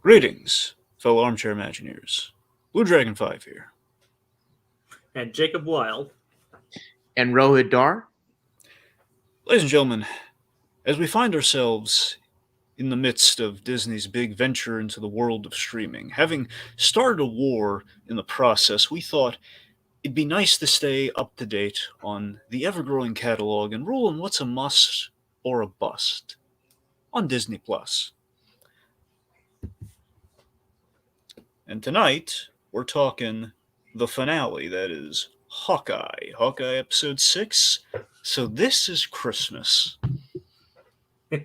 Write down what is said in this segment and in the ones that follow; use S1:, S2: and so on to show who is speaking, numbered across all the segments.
S1: Greetings, fellow armchair Imagineers. Bluedragonfive here.
S2: And Jacob Wile.
S3: And Rohith Dhar.
S1: Ladies and gentlemen, as we find ourselves in the midst of Disney's big venture into the world of streaming, having started a war in the process, we thought it'd be nice to stay up to date on the ever-growing catalog and rule on what's a must or a bust on Disney Plus. And tonight, we're talking the finale, that is Hawkeye. Hawkeye episode 6. So this is Christmas.
S2: Yep.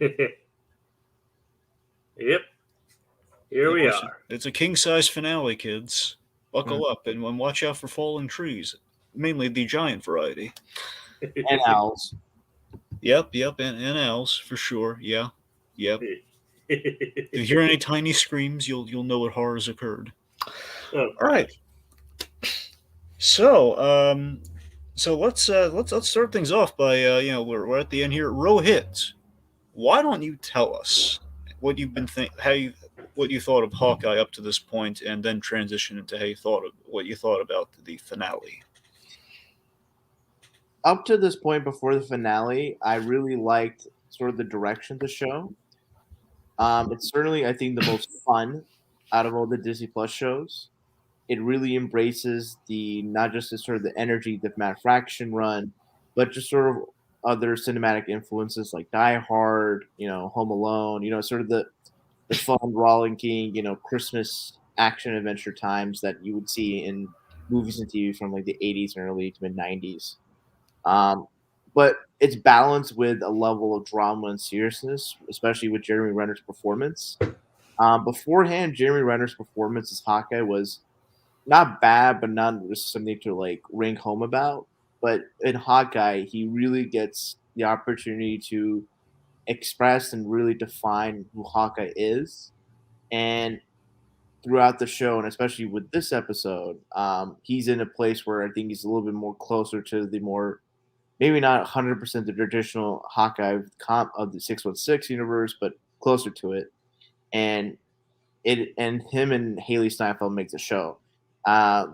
S2: Here we are.
S1: It's a king-size finale, kids. Buckle up and watch out for falling trees. Mainly the giant variety.
S3: And owls.
S1: Yep, and owls, for sure. Yep. If you hear any tiny screams, you'll know what horrors occurred.
S2: Oh,
S1: all right. So let's start things off by we're at the end here. Rohith, why don't you tell us what you've been what you thought of Hawkeye up to this point, and then transition into what you thought about the finale.
S3: Up to this point, before the finale, I really liked sort of the direction of the show. It's certainly, I think, the most fun out of all the Disney Plus shows. It really embraces not just the sort of the energy that Matt Fraction run, but just sort of other cinematic influences like Die Hard, Home Alone, sort of the fun, rollicking, Christmas action adventure times that you would see in movies and TV from like the 80s and early to mid 90s. But it's balanced with a level of drama and seriousness, especially with Jeremy Renner's performance. Beforehand, Jeremy Renner's performance as Hawkeye was not bad, but not just something to like ring home about. But in Hawkeye, he really gets the opportunity to express and really define who Hawkeye is. And throughout the show, and especially with this episode, he's in a place where I think he's a little bit more closer to the more, maybe not 100% the traditional Hawkeye of the 616 universe, but closer to it. And him and Haley Steinfeld make the show.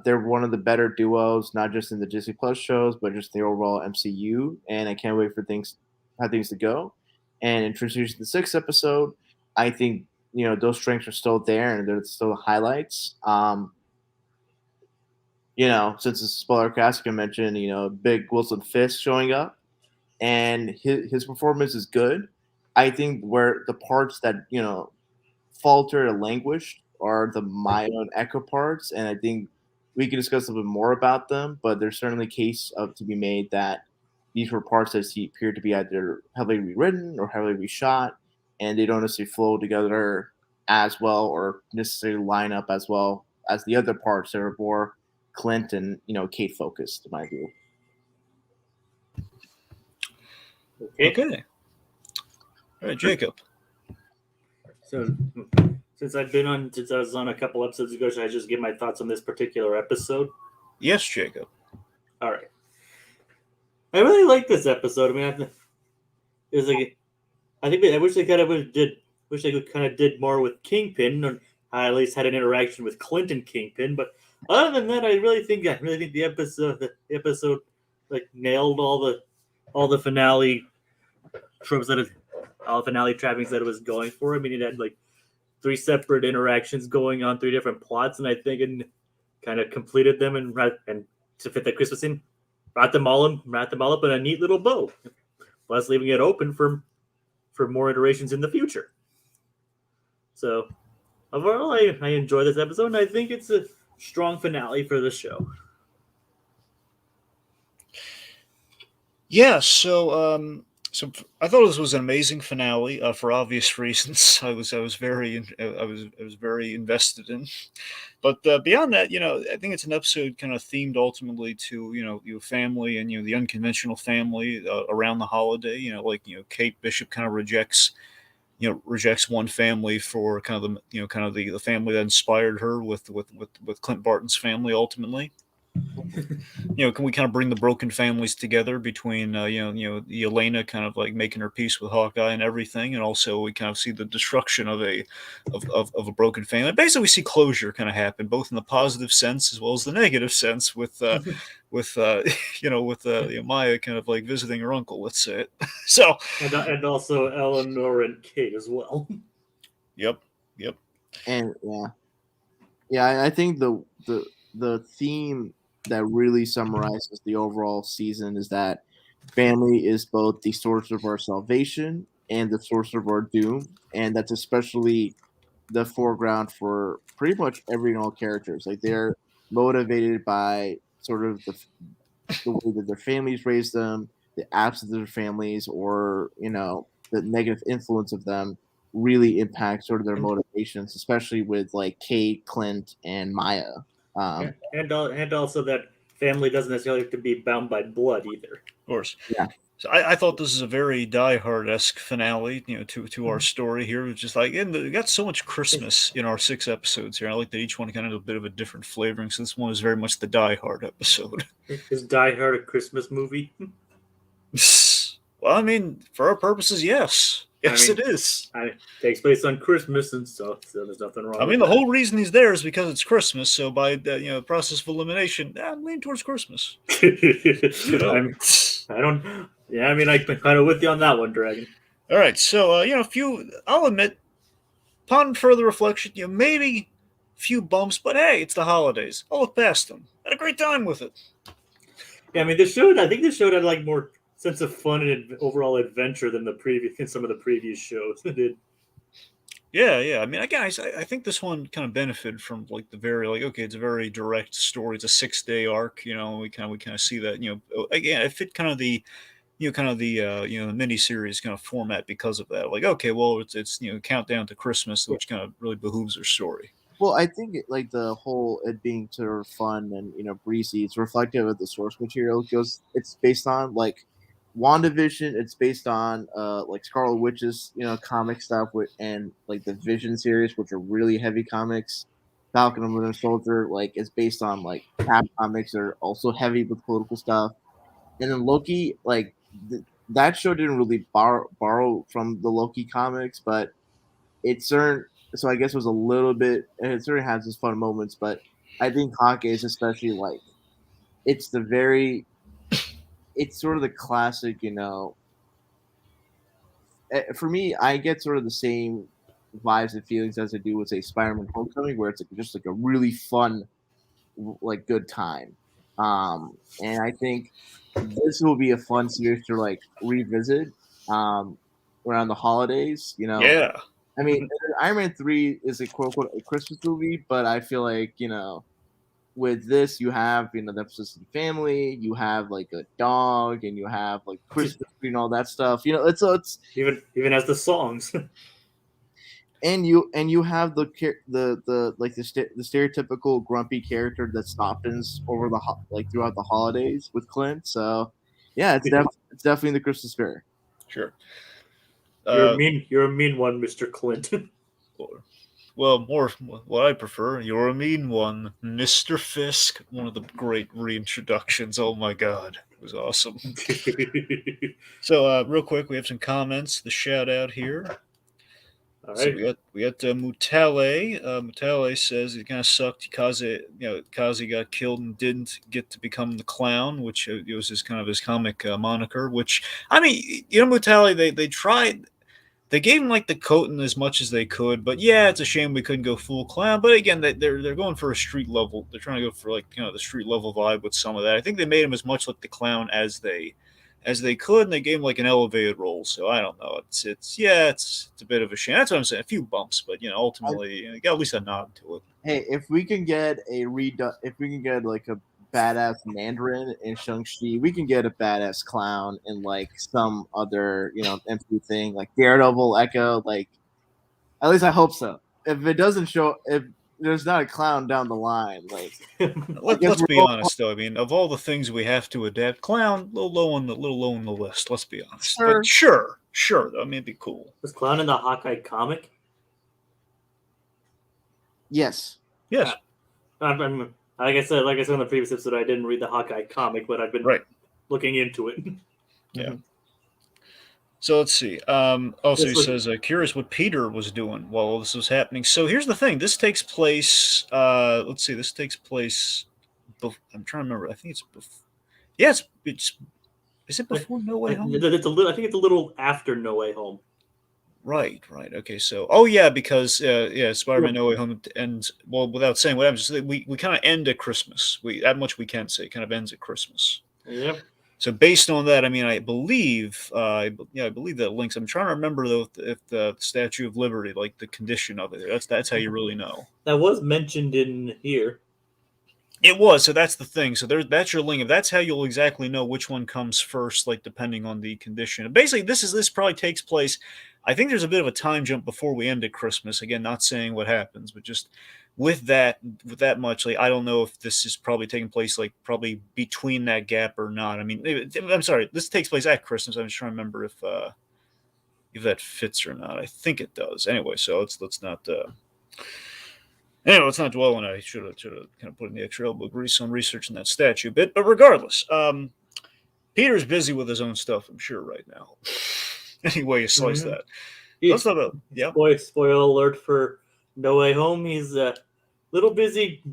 S3: They're one of the better duos, not just in the Disney Plus shows, but just the overall MCU. And I can't wait for how things to go. And introducing the 6th episode, I think those strengths are still there and they're still the highlights. Since it's a spoiler cast, I can mention Big Wilson Fisk showing up, and his performance is good. I think where the parts that falter or languished are the Maya and Echo parts, and I think we can discuss a little bit more about them. But there's certainly a case to be made that these were parts that appeared to be either heavily rewritten or heavily reshot, and they don't necessarily flow together as well or necessarily line up as well as the other parts that are more Clint and Kate focused, in my view.
S1: Okay. All right, Jacob.
S2: So, since I was on a couple episodes ago, should I just give my thoughts on this particular episode?
S1: Yes, Jacob.
S2: All right. I really like this episode. I mean, I wish they kind of did more with Kingpin, or I at least had an interaction with Clint and Kingpin. But other than that, I really think the episode like nailed all the finale tropes all finale trappings that it was going for. I mean, it had like 3 separate interactions going on, 3 different plots, and I think it kind of completed them and to fit that Christmas in, wrapped them all up in a neat little bow, plus leaving it open for more iterations in the future. So overall, I enjoy this episode, and I think it's a strong finale for the show.
S1: Yeah, so I thought this was an amazing finale for obvious reasons. I was very invested in, but beyond that, I think it's an episode kind of themed ultimately to your family and the unconventional family around the holiday. Kate Bishop kind of rejects one family for kind of the family that inspired her with Clint Barton's family ultimately. Can we kind of bring the broken families together between the Elena kind of like making her peace with Hawkeye and everything, and also we kind of see the destruction of a broken family. Basically, we see closure kind of happen both in the positive sense as well as the negative sense with Maya kind of like visiting her uncle. Let's say it. So,
S2: and also Eleanor and Kate as well.
S1: yep.
S3: And I think the theme that really summarizes the overall season is that family is both the source of our salvation and the source of our doom, and that's especially the foreground for pretty much every and all characters. Like they're motivated by sort of the way that their families raised them, the absence of their families, or the negative influence of them really impact sort of their motivations, especially with like Kate, Clint, and Maya.
S2: And also that family doesn't necessarily have to be bound by blood either.
S1: Of course.
S3: Yeah.
S1: So I thought this is a very Die Hard-esque finale, to our story here. It's just like, we got so much Christmas in our 6 episodes here. I like that each one kind of had a bit of a different flavoring. So this one is very much the Die Hard episode.
S2: Is Die Hard a Christmas movie?
S1: Well, I mean, for our purposes, yes. Yes, it is.
S2: It takes place on Christmas and stuff, so there's nothing wrong.
S1: I mean, the whole reason he's there is because it's Christmas. So by the process of elimination, I'm leaning towards Christmas.
S2: I don't. Yeah, I mean, I'm kind of with you on that one, Dragon.
S1: All right, so I'll admit, upon further reflection, maybe a few bumps, but hey, it's the holidays. I'll look past them. Had a great time with it.
S2: Yeah, I mean, I think the show had like more sense of fun and overall adventure than some of the previous shows did.
S1: Yeah. I mean, again, I think this one kind of benefited from like the very okay, it's a very direct story. It's a 6-day arc. We kind of see that. Again, it fit kind of the the mini series kind of format because of that. Like, okay, well, it's countdown to Christmas, which kind of really behooves their story.
S3: Well, I think like the whole it being sort of fun and breezy, it's reflective of the source material because it's based on like WandaVision. It's based on like Scarlet Witch's comic stuff and like the Vision series, which are really heavy comics. Falcon and Winter Soldier like is based on like Cap comics that are also heavy with political stuff, and then Loki like that show didn't really borrow from the Loki comics, but it certain. So I guess it was a little bit, and it certainly has its fun moments, but I think Hawkeye is especially like, it's sort of the classic, for me, I get sort of the same vibes and feelings as I do with, say, Spider-Man Homecoming, where it's like just like a really fun, like good time. And I think this will be a fun series to like revisit around the holidays,
S1: Yeah.
S3: I mean, Iron Man 3 is a quote-unquote a Christmas movie, but I feel like, with this, you have, the emphasis of the family, you have, like, a dog, and you have, like, Christmas tree and all that stuff. It's
S2: even as the songs.
S3: and you have the stereotypical grumpy character that softens over throughout the holidays with Clint. So, yeah, it's definitely the Christmas spirit.
S1: Sure.
S2: You're a mean one, Mr. Clint.
S1: Well, more what I prefer. You're a mean one, Mr. Fisk. One of the great reintroductions. Oh my God, it was awesome. So, real quick, we have some comments. The shout out here.
S2: All right.
S1: So we got Mutale. Mutale says it kind of sucked. Kazi got killed and didn't get to become the clown, which it was his comic moniker. Which I mean, Mutale, they tried. They gave him like the coat and as much as they could, but yeah, it's a shame we couldn't go full clown. But again, they're going for a street level. They're trying to go for like the street level vibe with some of that. I think they made him as much like the clown as they could, and they gave him like an elevated role. So I don't know. It's a bit of a shame. That's what I'm saying. A few bumps, but ultimately, you got at least a nod to it.
S3: Hey, if we can get like a badass Mandarin in Shang-Chi, we can get a badass clown in like some other MCU thing like Daredevil, Echo. Like, at least I hope so. If it doesn't show, if there's not a clown down the line, like
S1: let's be honest though. I mean, of all the things we have to adapt, clown a little low on the list. Let's be honest.
S3: Sure.
S1: But sure though. I mean, it'd be cool.
S2: Was Clown in the Hawkeye comic?
S3: Yes.
S1: Yes.
S2: I'm Like I said in the previous episode, I didn't read the Hawkeye comic, but I've been
S1: Right.
S2: looking into it.
S1: Yeah. So let's see. Also, he
S2: This was-
S1: says, curious what Peter was doing while all this was happening. So here's the thing. This takes place. Let's see. This takes place. I'm trying to remember. I think it's. Yeah, it's. Is it before No Way Home?
S2: I think it's a little after No Way Home.
S1: Right. Okay. So, oh yeah, because Spider-Man No Way Home ends. Well, without saying what happens, we kind of end at Christmas. That much we can say. It kind of ends at Christmas.
S2: Yep.
S1: So based on that, I mean, I believe that links. I'm trying to remember though if the Statue of Liberty, like the condition of it. That's how you really know.
S2: That was mentioned in here.
S1: It was. So that's the thing. So that's your link. That's how you'll exactly know which one comes first, like depending on the condition. Basically, this probably takes place. I think there's a bit of a time jump before we end at Christmas. Again, not saying what happens, but just with that much, like I don't know if this is probably taking place like probably between that gap or not. I mean, I'm sorry, this takes place at Christmas. I'm just trying to remember if that fits or not. I think it does. Anyway, so let's not dwell on it. I should have kind of put in the extra elbow grease on researching that statue a bit. But regardless, Peter's busy with his own stuff, I'm sure, right now. Anyway, you slice that. Let's talk about
S2: Spoiler alert for No Way Home. He's a little busy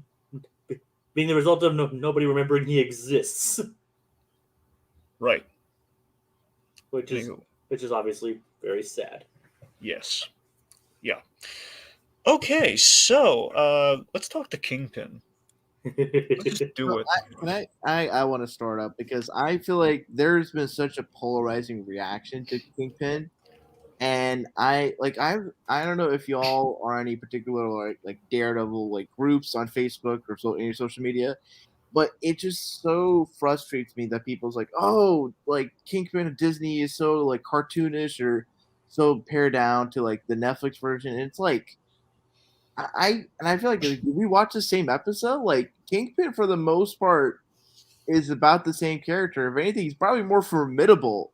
S2: being the result of nobody remembering he exists.
S1: Right.
S2: Which is obviously very sad.
S1: Yes. Yeah. Okay, so let's talk to Kingpin. Let's just do it.
S3: I want to start up because I feel like there's been such a polarizing reaction to Kingpin, and I don't know if y'all are any particular like Daredevil like groups on Facebook or any social media, but it just so frustrates me that people's like, oh, like Kingpin of Disney is so like cartoonish or so pared down to like the Netflix version. And it's like I feel like if we watch the same episode, like Kingpin for the most part is about the same character. If anything, he's probably more formidable,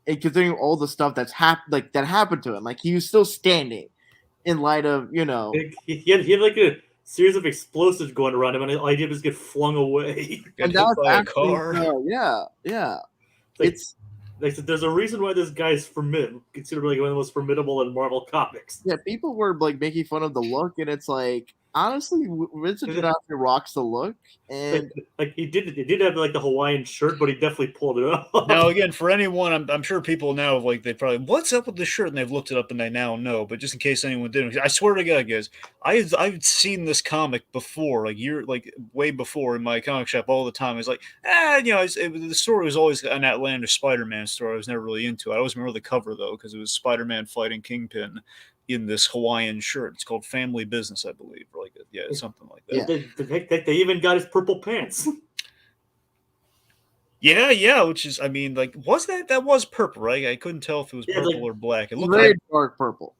S3: and considering all the stuff that happened to him. Like he was still standing in light of
S2: He had like a series of explosives going around him, and all he did was get flung away.
S1: Got hit by a car.
S3: Yeah.
S2: It's like there's a reason why this guy's considered like one of the most formidable in Marvel comics.
S3: Yeah, people were like making fun of the look, and it's like honestly, Vincent D'Onofrio rocks the look, and
S2: like he did have like the Hawaiian shirt, but he definitely pulled it off.
S1: Now again, for anyone, I'm sure people now like they probably what's up with the shirt, and they've looked it up and they now know. But just in case anyone didn't, I swear to God, guys, I've seen this comic before, like way before in my comic shop all the time. It's like the story was always an outlandish Spider-Man story. I was never really into it. I always remember the cover though because it was Spider-Man fighting Kingpin in this Hawaiian shirt. It's called Family Business, I believe. Or like something like that.
S2: They even got his purple pants.
S1: Yeah, which is, I mean, like, was that was purple, right? I couldn't tell if it was purple or black. It looked
S3: very dark purple.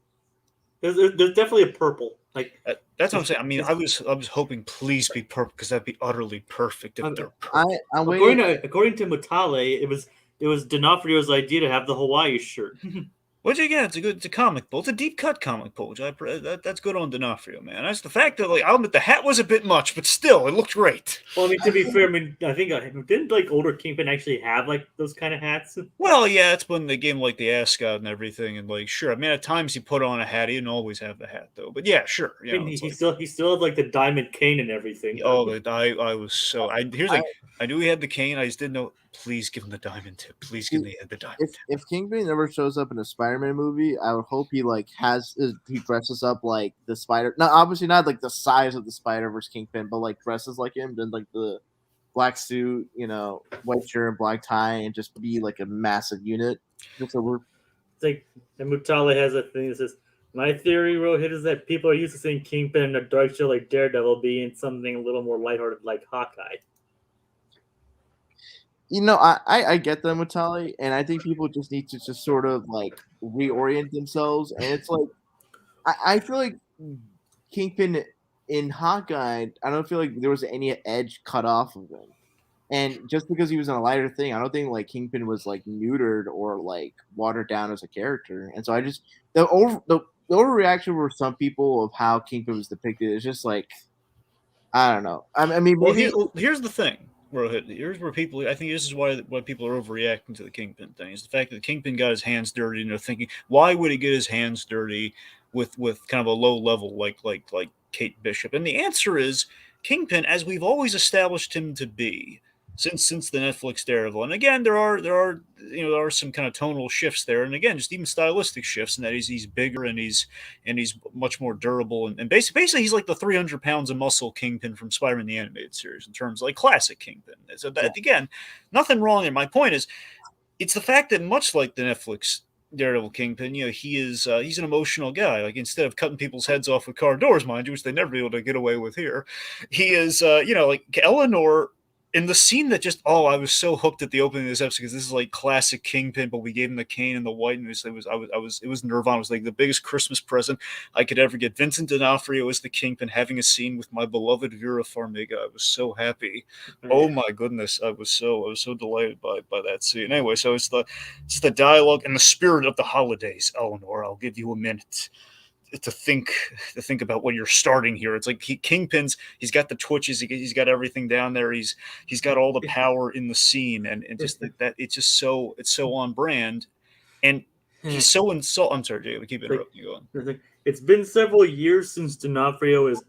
S2: There's definitely a purple. Like
S1: that's what I'm saying. I mean, I was hoping please be purple because that'd be utterly perfect if they're purple.
S2: According to Mutale, it was D'Onofrio's idea to have the Hawaii shirt.
S1: Which again, it's a comic book. It's a deep cut comic book. That's good on D'Onofrio, man. That's the fact that I'll admit the hat was a bit much, but still, it looked great.
S2: Well, I mean, to be fair, I think didn't like older Kingpin actually have like those kind of hats?
S1: Well, yeah, it's when they gave him like the ascot and everything, and like sure. I mean, at times he put on a hat. He didn't always have the hat though, but yeah, sure.
S2: I mean, he still had like the diamond cane and everything.
S1: Oh, I was so. I knew he had the cane. I just didn't know. Please give him the diamond tip. Please give me the diamond tip.
S3: If Kingpin ever shows up in a Spider-Man movie, I would hope he he dresses up like the Spider. Not obviously not like the size of the Spider-Verse Kingpin, but like dresses like him, then like the black suit, white shirt and black tie, and just be like a massive unit.
S2: It's like, and Mutale has a thing that says, "My theory, Rohith, is that people are used to seeing Kingpin in a dark show like Daredevil being something a little more lighthearted like Hawkeye."
S3: I get them with Tali, and I think people just need to just sort of like reorient themselves. And it's like, I feel like Kingpin in Hawkeye, I don't feel like there was any edge cut off of him. And just because he was in a lighter thing, I don't think like Kingpin was like neutered or like watered down as a character. And so the overreaction for some people of how Kingpin was depicted is just like, I don't know. I mean,
S1: Well,
S3: maybe
S1: here's the thing, Rohit. Here's where people. I think this is why people are overreacting to the Kingpin thing. Is the fact that the Kingpin got his hands dirty, and they're thinking, why would he get his hands dirty with kind of a low level like Kate Bishop? And the answer is Kingpin, as we've always established him to be since the Netflix Daredevil. And again, there are some kind of tonal shifts there, and again, just even stylistic shifts, in that he's bigger and he's much more durable. And basically, he's like the 300 pounds of muscle Kingpin from Spider-Man the Animated Series in terms of like classic Kingpin. So that, again, nothing wrong. And my point is, it's the fact that much like the Netflix Daredevil Kingpin, he's an emotional guy. Like instead of cutting people's heads off with car doors, mind you, which they never be able to get away with here, he is like Eleanor in the scene that just I was so hooked at the opening of this episode because this is like classic Kingpin, but we gave him the cane and the white, and it was Nirvana. It was like the biggest Christmas present I could ever get. Vincent D'Onofrio as the Kingpin having a scene with my beloved Vera Farmiga. I was so happy. Oh my goodness, I was so delighted by that scene. Anyway, so it's the dialogue and the spirit of the holidays. Eleanor, I'll give you a minute to think about when you're starting here. It's like Kingpin's. He's got the twitches. He's got everything down there. He's got all the power in the scene, and just that it's just it's so on brand, and he's so I'm sorry, Jay. Keep interrupting you going.
S2: It's been several years since D'Onofrio has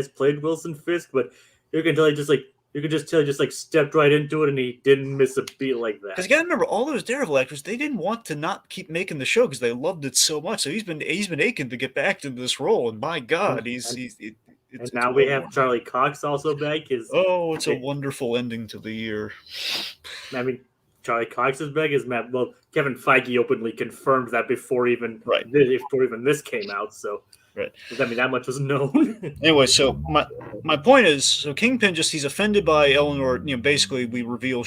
S2: played Wilson Fisk, but you can tell he just stepped right into it, and he didn't miss a beat like that.
S1: Because you got to remember, all those Daredevil actors, they didn't want to not keep making the show because they loved it so much. So he's been aching to get back to this role, and my God,
S2: and now we have Charlie Cox also back.
S1: It's a wonderful ending to the year.
S2: I mean, Charlie Cox is back. Well, Kevin Feige openly confirmed that before even this came out. So.
S1: Right.
S2: I mean, that much was known.
S1: Anyway, so my point is, so Kingpin he's offended by Eleanor. Basically, we reveal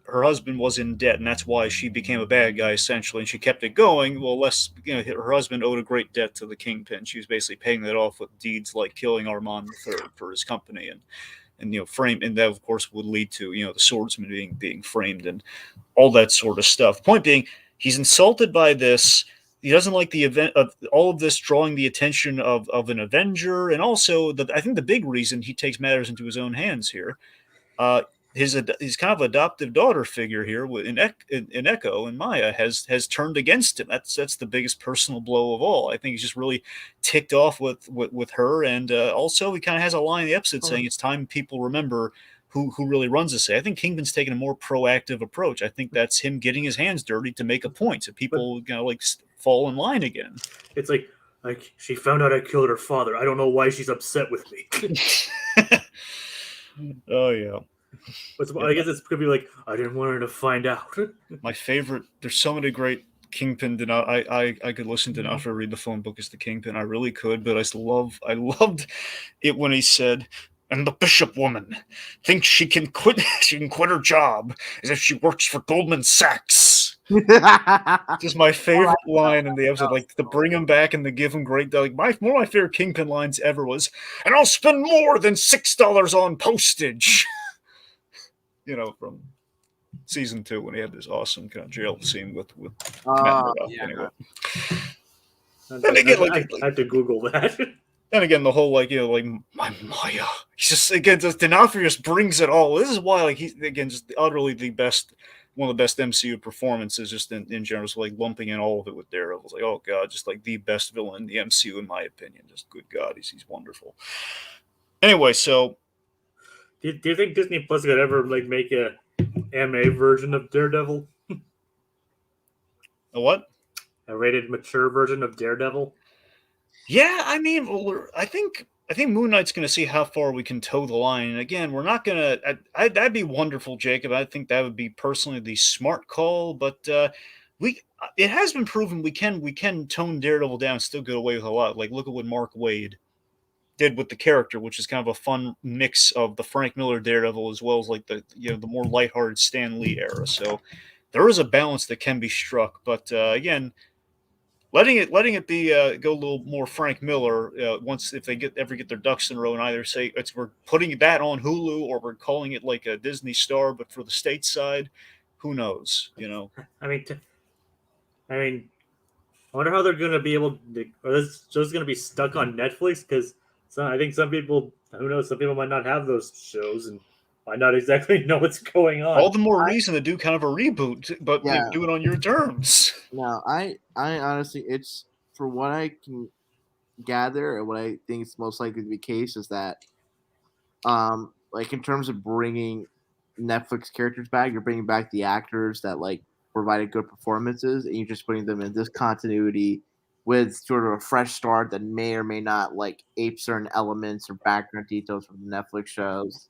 S1: her husband was in debt, and that's why she became a bad guy essentially, and she kept it going. Well, her husband owed a great debt to the Kingpin. She was basically paying that off with deeds like killing Armand III for his company, and frame, and that of course would lead to the swordsman being framed and all that sort of stuff. Point being, he's insulted by this. He doesn't like the event of all of this drawing the attention of an Avenger, and also I think the big reason he takes matters into his own hands here, his kind of adoptive daughter figure here in Echo and Maya has turned against him. That's the biggest personal blow of all. I think he's just really ticked off with her, and also he kind of has a line in the episode saying it's time people remember who really runs this. I think Kingpin's taking a more proactive approach. I think that's him getting his hands dirty to make a point, so people fall in line again.
S2: It's like she found out I killed her father. I don't know why she's upset with me.
S1: Oh yeah.
S2: I guess it's could be like, I didn't want her to find out.
S1: My favorite. There's so many great Kingpin. I could listen to D'Onofrio read the phone book as the Kingpin. I really could, but I loved it when he said, "And the Bishop woman thinks she can quit her job as if she works for Goldman Sachs." Just my favorite line in the episode, like to bring him back and to give him great. Like one of my favorite Kingpin lines ever was, "And I'll spend more than $6 on postage." From season 2 when he had this awesome kind of jail scene with
S3: yeah.
S1: Anyway.
S2: And again, I have to Google that.
S1: And again, the whole my Maya. He's just D'Onofrio just brings it all. This is why he's again just utterly the best, one of the best MCU performances just in general. So lumping in all of it with Daredevil. It's like, oh God, just the best villain in the MCU in my opinion. Just good God, he's wonderful. Anyway, so
S2: do you think Disney Plus could ever make a MA version of Daredevil?
S1: A what?
S2: A rated mature version of Daredevil?
S1: Yeah, I mean, I think Moon Knight's going to see how far we can toe the line. And again, we're not going to. That'd be wonderful, Jacob. I think that would be personally the smart call. But it has been proven we can tone Daredevil down, and still get away with a lot. Look at what Mark Waid did with the character, which is kind of a fun mix of the Frank Miller Daredevil as well as the more lighthearted Stan Lee era. So there is a balance that can be struck. But again, letting it be go a little more Frank Miller once if they ever get their ducks in a row and either say we're putting that on Hulu or we're calling it like a Disney Star, but for the stateside, who knows?
S2: I mean, I wonder how they're going to be able to, or this just going to be stuck on Netflix because I think some people Who knows? Some people might not have those shows and might not exactly know what's going on.
S1: All the more reason to do kind of a reboot, but
S3: Yeah.
S1: do it on your terms.
S3: No, I honestly, it's for what I can gather and what I think is most likely to be the case is that, like in terms of bringing Netflix characters back, you're bringing back the actors that like provided good performances, and you're just putting them in this continuity with sort of a fresh start that may or may not like ape certain elements or background details from the Netflix shows.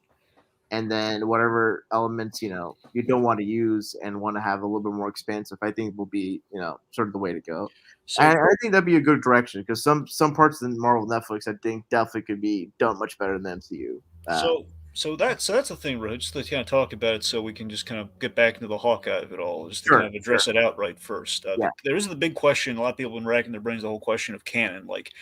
S3: And then whatever elements you don't want to use and want to have a little bit more expansive, I think will be sort of the way to go.
S1: So,
S3: I think that'd be a good direction because some parts of the Marvel Netflix I think definitely could be done much better than the MCU.
S1: that's the thing, Rich. Just to kind of talk about it, so we can just kind of get back into the Hawkeye of it all, just to
S3: Sure,
S1: kind of address it outright first.
S3: Yeah.
S1: There is the big question. A lot of people have been racking their brains the whole question of canon. Like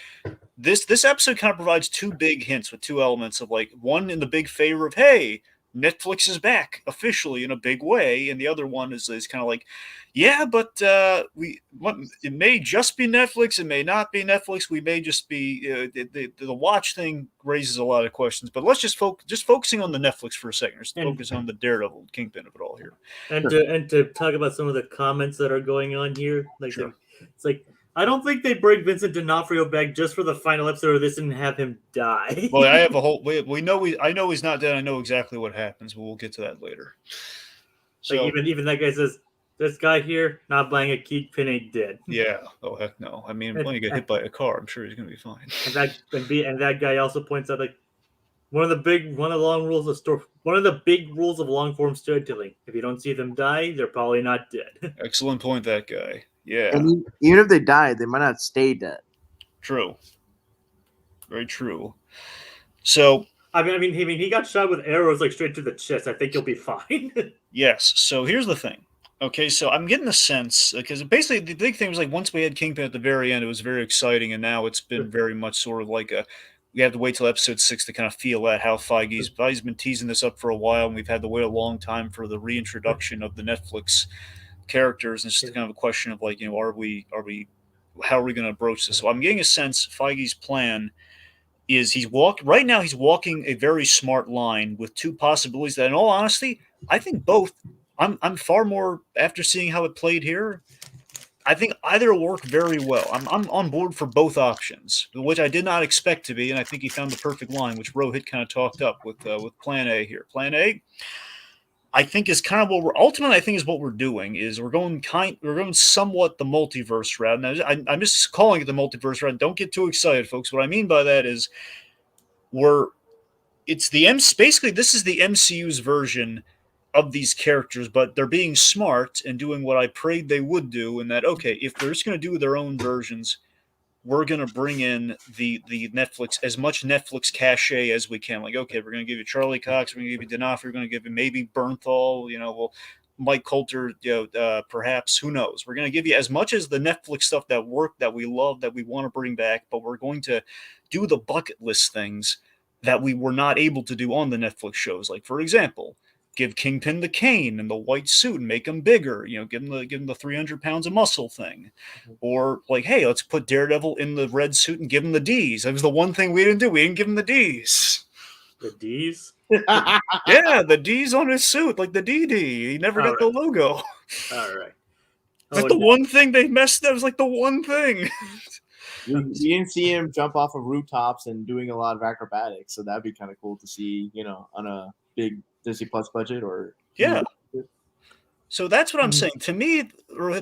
S1: this episode kind of provides two big hints with two elements of like one in the big favor of hey, Netflix is back officially in a big way, and the other one is kind of like, yeah, but it may just be Netflix, it may not be Netflix, we may just be the watch thing raises a lot of questions. But let's just focusing on the Netflix for a second. Just focus on the Daredevil Kingpin of it all here,
S2: and to talk about some of the comments that are going on here, like
S1: Sure.
S2: it's like I don't think they bring Vincent D'Onofrio back just for the final episode of this and have him die.
S1: Well, I have a whole. I know he's not dead. I know exactly what happens, but we'll get to that later. So
S2: like even that guy says, this guy here not buying a Kingpin ain't dead.
S1: yeah. Oh heck no. I mean, when you get hit by a car, I'm sure he's gonna be fine.
S2: And that guy also points out like one of the big rules of long form storytelling. If you don't see them die, they're probably not dead.
S1: Excellent point, that guy. Yeah.
S3: And even if they die, they might not stay dead.
S1: True. Very true. So
S2: I mean, he got shot with arrows like straight to the chest. I think he'll be fine.
S1: yes. So here's the thing. Okay, so I'm getting the sense because basically the big thing was like once we had Kingpin at the very end, it was very exciting, and now it's been very much sort of like we have to wait till episode 6 to kind of feel out how Feige's been teasing this up for a while, and we've had to wait a long time for the reintroduction of the Netflix characters. And it's just kind of a question of like, how are we going to approach this? So I'm getting a sense Feige's plan is he's walking a very smart line with two possibilities that in all honesty, I think both I'm far more after seeing how it played here. I think either will work very well. I'm on board for both options, which I did not expect to be, and I think he found the perfect line, which Rohith kind of talked up with Plan A here. Plan A, I think is kind of what we're ultimately. I think is what we're doing is we're going somewhat the multiverse route. Now I'm just calling it the multiverse route. Don't get too excited, folks. What I mean by that is basically this is the MCU's version of these characters, but they're being smart and doing what I prayed they would do. And that okay, if they're just going to do their own versions, we're going to bring in the Netflix, as much Netflix cachet as we can. Like, okay, we're going to give you Charlie Cox, we're going to give you D'Onofrio, we're going to give you maybe Bernthal, Mike Coulter, perhaps, who knows. We're going to give you as much as the Netflix stuff that worked, that we love, that we want to bring back, but we're going to do the bucket list things that we were not able to do on the Netflix shows. Like, for example, give Kingpin the cane and the white suit and make him bigger. Give him the 300 pounds of muscle thing, or like, hey, let's put Daredevil in the red suit and give him the D's. That was the one thing we didn't do. We didn't give him the D's.
S2: The D's?
S1: Yeah, the D's on his suit, like the DD. He never got the logo.
S2: All right.
S1: That's the one thing they messed. That was like the one thing.
S3: You didn't see him jump off of rooftops and doing a lot of acrobatics, so that'd be kind of cool to see, on a big Disney Plus budget or
S1: yeah. So that's what I'm saying. To me,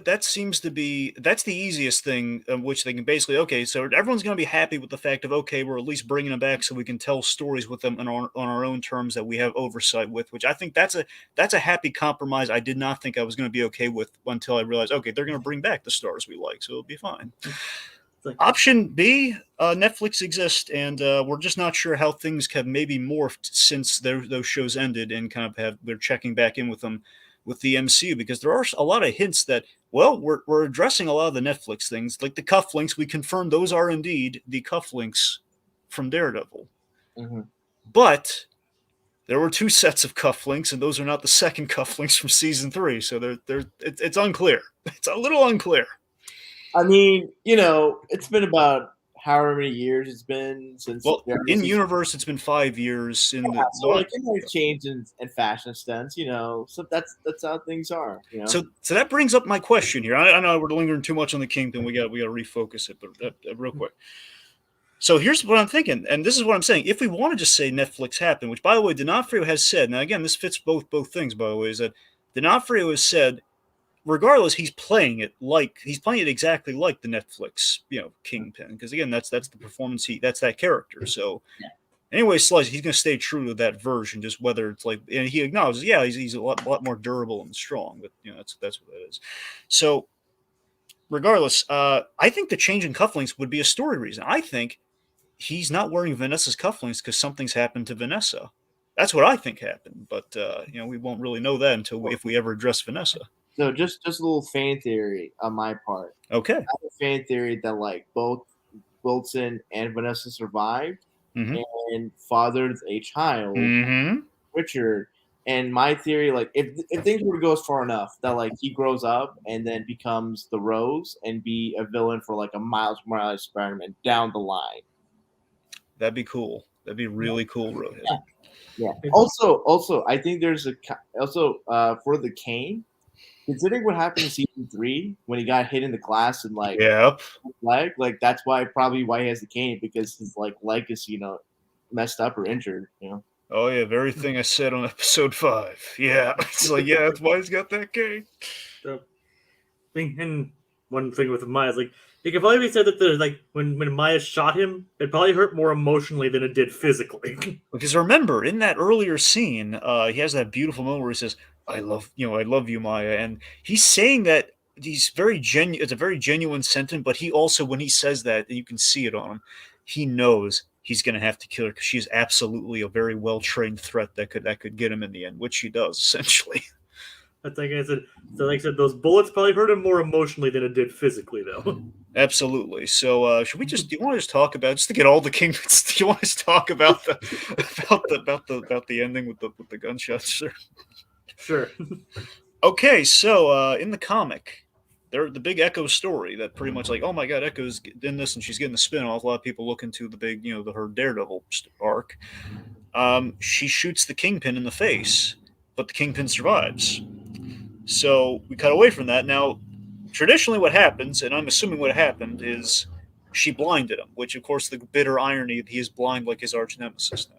S1: that's the easiest thing of which they can basically, okay, so everyone's going to be happy with the fact of, okay, we're at least bringing them back so we can tell stories with them on our own terms that we have oversight with, which I think that's a happy compromise. I did not think I was going to be okay with until I realized, okay, they're going to bring back the stars we like, so it'll be fine. Option B, Netflix exists, and we're just not sure how things have maybe morphed since those shows ended, and kind of they're checking back in with them with the MCU, because there are a lot of hints that, well, we're addressing a lot of the Netflix things, like the cufflinks. We confirmed those are indeed the cufflinks from Daredevil.
S3: Mm-hmm.
S1: But there were 2 sets of cufflinks, and those are not the second cufflinks from season 3, so it's unclear. It's a little unclear.
S3: I mean, it's been about however many years it's been since.
S1: Well,
S3: the
S1: in
S3: season.
S1: universe, it's been 5 years. In
S3: Yeah,
S1: the
S3: so like it might change in fashion sense, So that's how things are,
S1: So that brings up my question here. I know we're lingering too much on the Kingpin. We got to refocus it, but real quick. So here's what I'm thinking, and this is what I'm saying. If we want to just say Netflix happened, which by the way, D'Onofrio has said. Now again, this fits both things. By the way, is that D'Onofrio has said, regardless, he's playing it exactly like the Netflix, Kingpin. Because again, that's the performance. That's that character. So.
S3: Yeah.
S1: Anyway, Slice, he's going to stay true to that version, just whether it's like, and he acknowledges, yeah, he's a lot more durable and strong, but that's what that is. So, regardless, I think the change in cufflinks would be a story reason. I think he's not wearing Vanessa's cufflinks because something's happened to Vanessa. That's what I think happened, but we won't really know that until if we ever address Vanessa.
S3: So just a little fan theory on my part.
S1: Okay.
S3: I have a fan theory that like both Wilson and Vanessa survived.
S1: Mm-hmm.
S3: And fathered a child,
S1: mm-hmm.
S3: Richard. And my theory, like, if things were to go far enough that like he grows up and then becomes the Rose and be a villain for like a Miles Morales Spider-Man down the line,
S1: that'd be cool. That'd be really cool, Rohith.
S3: Yeah. Also, I think there's for the Kane. Considering what happened in season 3 when he got hit in the glass and like leg, like that's why he has the cane because his like leg is messed up or injured.
S1: Oh yeah, very thing I said on episode 5. Yeah, it's like that's why he's got that cane.
S2: So, and one thing with Maya is like it could probably be said that like when Maya shot him, it probably hurt more emotionally than it did physically.
S1: Because remember, in that earlier scene, he has that beautiful moment where he says, I love you, Maya. And he's saying that he's very genuine. It's a very genuine sentiment, but he also, when he says that, you can see it on him, he knows he's going to have to kill her because she's absolutely a very well-trained threat that could get him in the end, which she does, essentially.
S2: That's like I said. So like I said, those bullets probably hurt him more emotionally than it did physically, though.
S1: Absolutely. So, should we do you want to just talk about, just to get all the Kingpins? Do you want to just talk about the ending with the gunshots, sir?
S2: Sure.
S1: Okay, so in the comic, the big Echo story that pretty much like, oh my God, Echo's in this and she's getting the spin-off. A lot of people look into the big, her Daredevil arc. She shoots the Kingpin in the face, but the Kingpin survives. So we cut away from that. Now, traditionally what happens, and I'm assuming what happened, is she blinded him, which of course the bitter irony, he is blind like his arch nemesis now.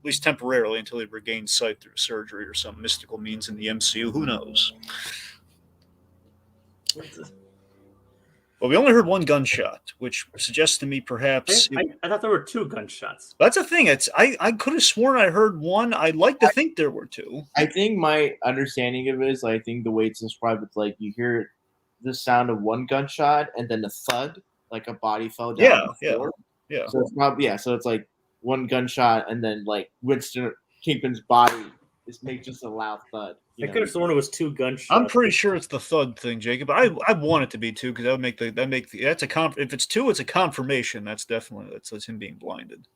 S1: At least temporarily until he regains sight through surgery or some mystical means in the MCU. Who knows? Well, we only heard one gunshot, which suggests to me perhaps...
S2: I thought there were 2 gunshots.
S1: That's the thing. I could have sworn I heard one. I'd like to think there were 2.
S3: I think my understanding of it is, I think the way it's described, it's like you hear the sound of one gunshot and then the thud, like a body fell down.
S1: Yeah.
S3: So it's probably, so it's like one gunshot and then like Winston Kingpin's body is made just a loud thud.
S2: I could have sworn it was 2 gunshots.
S1: I'm pretty sure it's the thud thing, Jacob. I want it to be 2 because if it's 2, it's a confirmation. That's definitely that's him being blinded.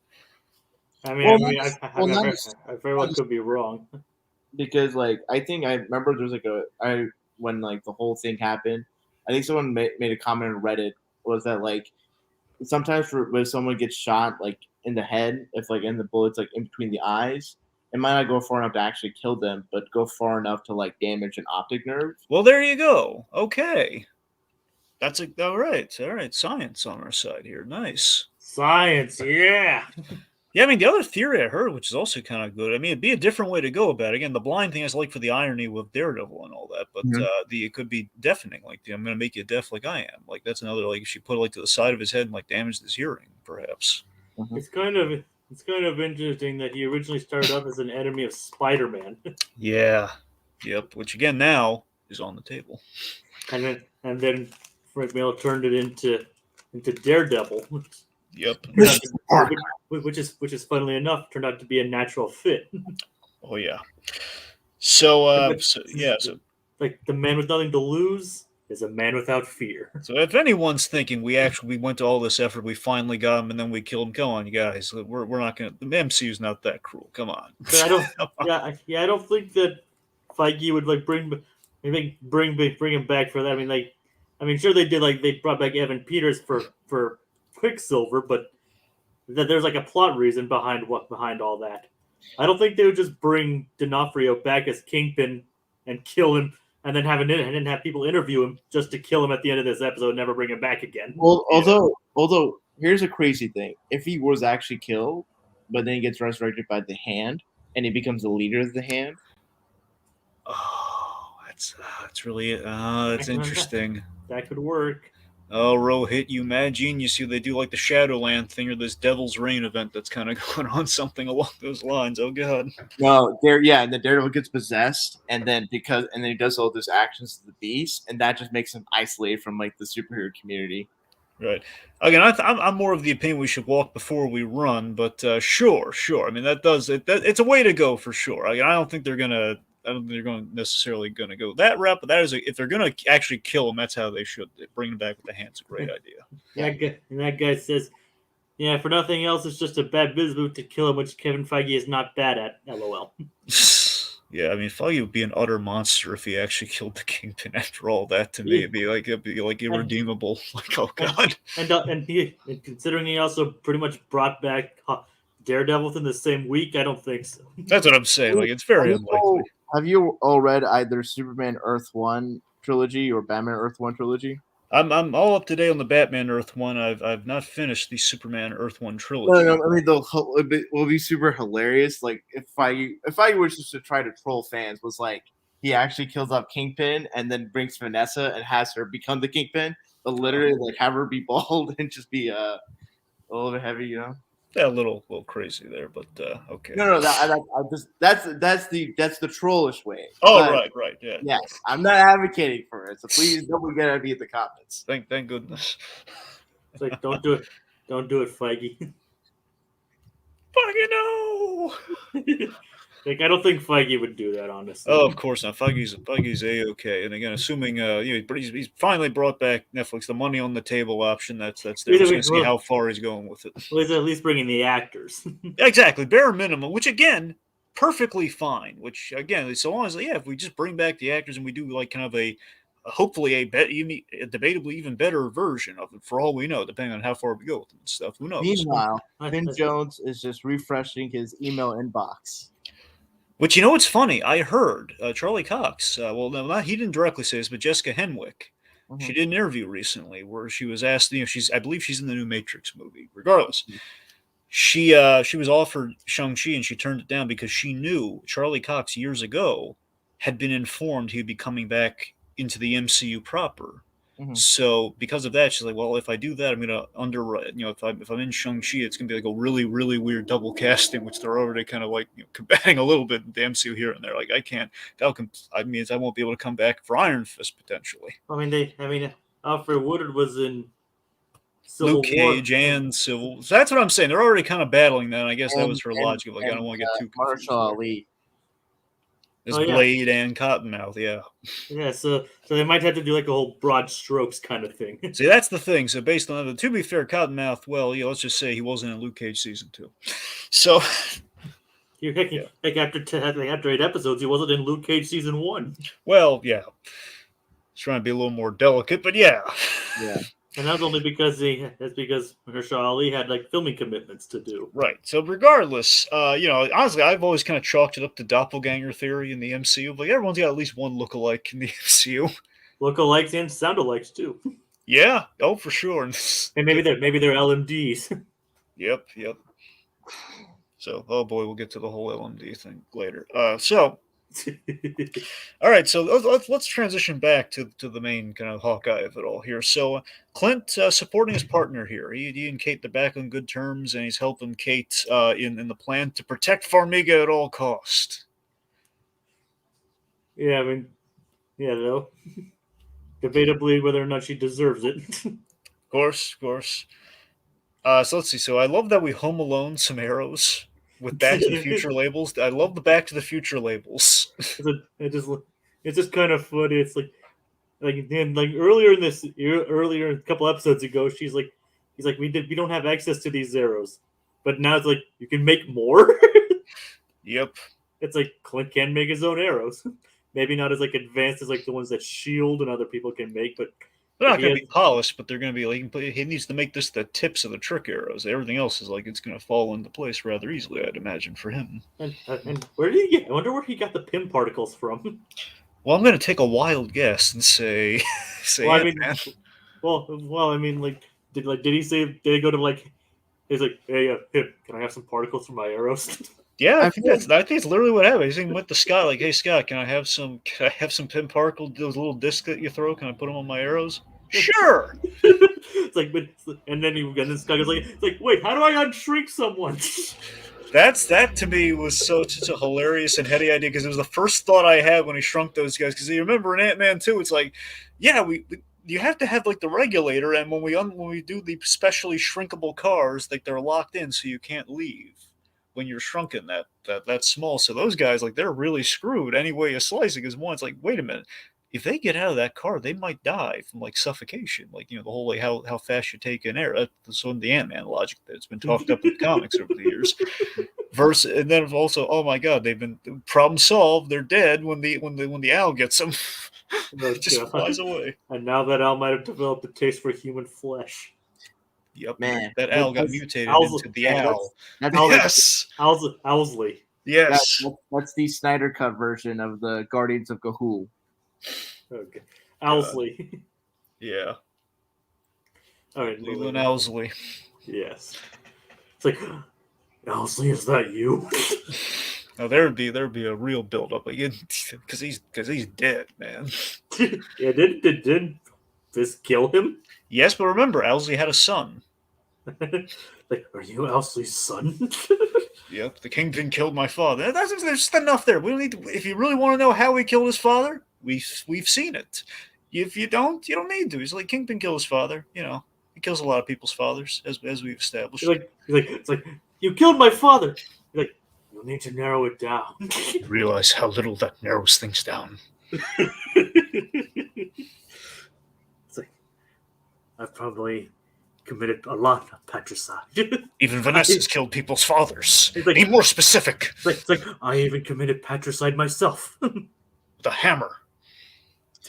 S2: I very well could be wrong.
S3: Because like I think I remember there's like when like the whole thing happened, I think someone made a comment on Reddit was that like sometimes when someone gets shot like in the head, if like in the bullets like in between the eyes, it might not go far enough to actually kill them, but go far enough to like damage an optic nerve.
S1: Well, there you go. Okay, that's all right. All right, science on our side here. Nice
S2: science, yeah.
S1: Yeah, I mean, the other theory I heard, which is also kind of good, I mean, it'd be a different way to go about it. Again, the blind thing is like for the irony with Daredevil and all that, but it could be deafening. Like, I'm going to make you deaf like I am. Like, that's another, like, if she put it like to the side of his head and like damaged his hearing, perhaps.
S2: Mm-hmm. It's kind of interesting that he originally started off as an enemy of Spider-Man.
S1: Yeah. Yep. Which again now is on the table.
S2: And then Frank Miller turned it into Daredevil.
S1: Yep.
S2: Which is funnily enough turned out to be a natural fit.
S1: Oh yeah. So
S2: like the man with nothing to lose is a man without fear.
S1: So if anyone's thinking we went to all this effort, we finally got him, and then we killed him, come on, you guys, we're not gonna. The MCU's not that cruel. Come on.
S2: But I don't think that Feige would like bring him back for that. I mean, sure they did. Like they brought back Evan Peters for Quicksilver, but that there's like a plot reason behind all that. I don't think they would just bring D'Onofrio back as Kingpin and kill him, and then have people interview him just to kill him at the end of this episode and never bring him back again.
S3: Well, although here's a crazy thing: if he was actually killed, but then he gets resurrected by the Hand, and he becomes the leader of the Hand.
S1: Oh, that's really that's interesting.
S2: That could work.
S1: Oh, Rohith, you imagine? You see, they do like the Shadowland thing or this Devil's Reign event that's kind of going on, something along those lines. Oh God.
S3: No, and the Daredevil gets possessed, and then he does all those actions to the Beast, and that just makes him isolated from like the superhero community.
S1: Right. Again, I'm more of the opinion we should walk before we run, but sure. I mean, it's a way to go for sure. I don't think they're necessarily gonna go that route, but if they're gonna actually kill him, that's how they should. Bring him back with the Hand's a great idea.
S2: That guy says, "Yeah, for nothing else, it's just a bad business move to kill him, which Kevin Feige is not bad at." LOL.
S1: Yeah, I mean, Feige would be an utter monster if he actually killed the Kingpin. After all that, to me, it'd be like irredeemable. Like, oh God.
S2: And considering he also pretty much brought back Daredevil within the same week, I don't think so.
S1: That's what I'm saying. Like, it's very unlikely.
S3: Have you all read either Superman Earth 1 trilogy or Batman Earth 1 trilogy?
S1: I'm all up to date on the Batman Earth 1. I've not finished the Superman Earth 1 trilogy.
S3: No, I mean, it will be super hilarious. Like, if I was just to try to troll fans, was like, he actually kills off Kingpin and then brings Vanessa and has her become the Kingpin, but literally, like, have her be bald and just be a little bit heavy, you know?
S1: Yeah, a little crazy there, but okay.
S3: No, that's the trollish way.
S1: Oh,
S3: but,
S1: right, yeah.
S3: Yes, I'm not advocating for it, so please don't forget to be in the comments.
S1: Thank goodness.
S2: It's like, don't do it, Feige.
S1: Fucking no.
S2: Like, I don't think Feige would do that, honestly.
S1: Oh, of course not. Feige's A-okay. And again, assuming he's finally brought back Netflix, the money on the table option. That's there. We're going to see how far he's going with it.
S2: Well, he's at least bringing the actors.
S1: Exactly, bare minimum. Which again, perfectly fine. Which again, so long as if we just bring back the actors and we do like kind of hopefully a debatably even better version of it. For all we know, depending on how far we go with it and stuff. Who knows?
S3: Meanwhile, Finn Jones is just refreshing his email inbox.
S1: Which, you know what's funny? I heard Charlie Cox, he didn't directly say this, but Jessica Henwick, she did an interview recently where she was asked, I believe she's in the new Matrix movie. Regardless, she was offered Shang-Chi and she turned it down because she knew Charlie Cox years ago had been informed he'd be coming back into the MCU proper. So because of that, she's like, well, if I do that, I'm gonna underwrite. If I'm in Shang-Chi, it's gonna be like a really, really weird double casting, which they're already kind of like combating a little bit in the MCU here and there. Like I means I won't be able to come back for Iron Fist potentially.
S2: Alfred Woodard was in Civil
S1: Luke Cage and Civil. So that's what I'm saying. They're already kind of battling that. And I guess that was her logic. Like I don't want to get too confused.
S3: Marshall Ali.
S1: There's Blade and Cottonmouth, yeah.
S2: Yeah, so they might have to do like a whole broad strokes kind of thing.
S1: See, that's the thing. So based on that, to be fair, Cottonmouth, let's just say he wasn't in Luke Cage season 2. So
S2: after 8 episodes, he wasn't in Luke Cage season 1.
S1: Well, yeah. He's trying to be a little more delicate, but yeah.
S3: Yeah.
S2: And that's only because Mahershala Ali had like filming commitments to do.
S1: Right. So regardless, honestly, I've always kind of chalked it up to doppelganger theory in the MCU. Like everyone's got at least one lookalike in the MCU.
S2: Lookalikes and soundalikes too.
S1: Yeah. Oh, for sure.
S2: And maybe they're LMDs.
S1: Yep. So, oh boy, we'll get to the whole LMD thing later. All right, so let's transition back to the main kind of Hawkeye of it all here. So Clint supporting his partner here. He and Kate, they're back on good terms, and he's helping Kate in the plan to protect Farmiga at all cost.
S2: Yeah, though. Debatably whether or not she deserves it.
S1: Of course. So let's see. So I love that we Home Alone some arrows with Back to the Future labels. I love the Back to the Future labels.
S2: It's just kind of funny. It's like earlier a couple episodes ago, he's like, we don't have access to these arrows, but now it's like you can make more.
S1: Yep.
S2: It's like Clint can make his own arrows. Maybe not as like advanced as like the ones that Shield and other people can make, but
S1: They're not
S2: He
S1: going to
S2: has-
S1: be polished, but they're going to be like he needs to make this the tips of the trick arrows. Everything else is like it's going to fall into place rather easily, I'd imagine, for him.
S2: And where did he get? I wonder where he got the pin particles from.
S1: Well, I'm going to take a wild guess and say,
S2: Well, I mean,
S1: Ant-Man.
S2: I mean, did he say? Did he go to like? He's like, hey, can I have some particles for my arrows?
S1: Yeah,
S3: I
S1: I think
S3: feel
S1: it's literally what happened. He's even went to Scott like, "Hey Scott, can I have some pin particle, those little discs that you throw? Can I put them on my arrows?" Sure.
S2: It's like, and then this guy goes like, it's like, wait, how do I unshrink someone?
S1: That to me was such a hilarious and heady idea because it was the first thought I had when he shrunk those guys. Because you remember in Ant-Man 2, it's like, yeah, you have to have like the regulator, and when we do the specially shrinkable cars, like they're locked in, so you can't leave when you're shrunken that small. So those guys, like, they're really screwed any way you slice it. Because one, it's like, wait a minute, if they get out of that car, they might die from like suffocation. Like, the whole like how fast you take in air. That's on the Ant-Man logic that's been talked up in the comics over the years. Versus, and then also, oh my God, they've been problem solved. They're dead when the owl gets them.
S2: Oh,
S1: Just
S2: God.
S1: flies away.
S2: And now that Al might have developed a taste for human flesh.
S1: Yep,
S3: Man,
S1: that owl got
S3: that's-
S1: mutated
S2: Owls-
S1: into the
S3: yeah,
S1: owl.
S3: That's
S1: Yes,
S2: Owsley.
S1: yes,
S3: that's the Snyder Cut version of the Guardians of Ga'Hoole.
S2: Okay. Owsley.
S1: yeah.
S2: All right.
S1: Leland Owsley.
S2: Yes. It's like, Owsley, is that you?
S1: Now there'd be a real build up again because he's dead, man.
S2: Yeah, did this kill him?
S1: Yes, but remember, Owsley had a son.
S2: Like, are you Owsley's son?
S1: Yep, the Kingpin killed my father. There's just enough there. We don't need to, if you really want to know how he killed his father, we've seen it. If you don't, you don't need to. He's like Kingpin killed his father. He kills a lot of people's fathers, as we've established.
S2: It's like, you killed my father. He's like, you'll need to narrow it down.
S1: You realize how little that narrows things down.
S2: It's like, I've probably committed a lot of patricide.
S1: Even Vanessa's killed people's fathers.
S2: It's like-
S1: Be more specific.
S2: It's like, I even committed patricide myself.
S1: The hammer.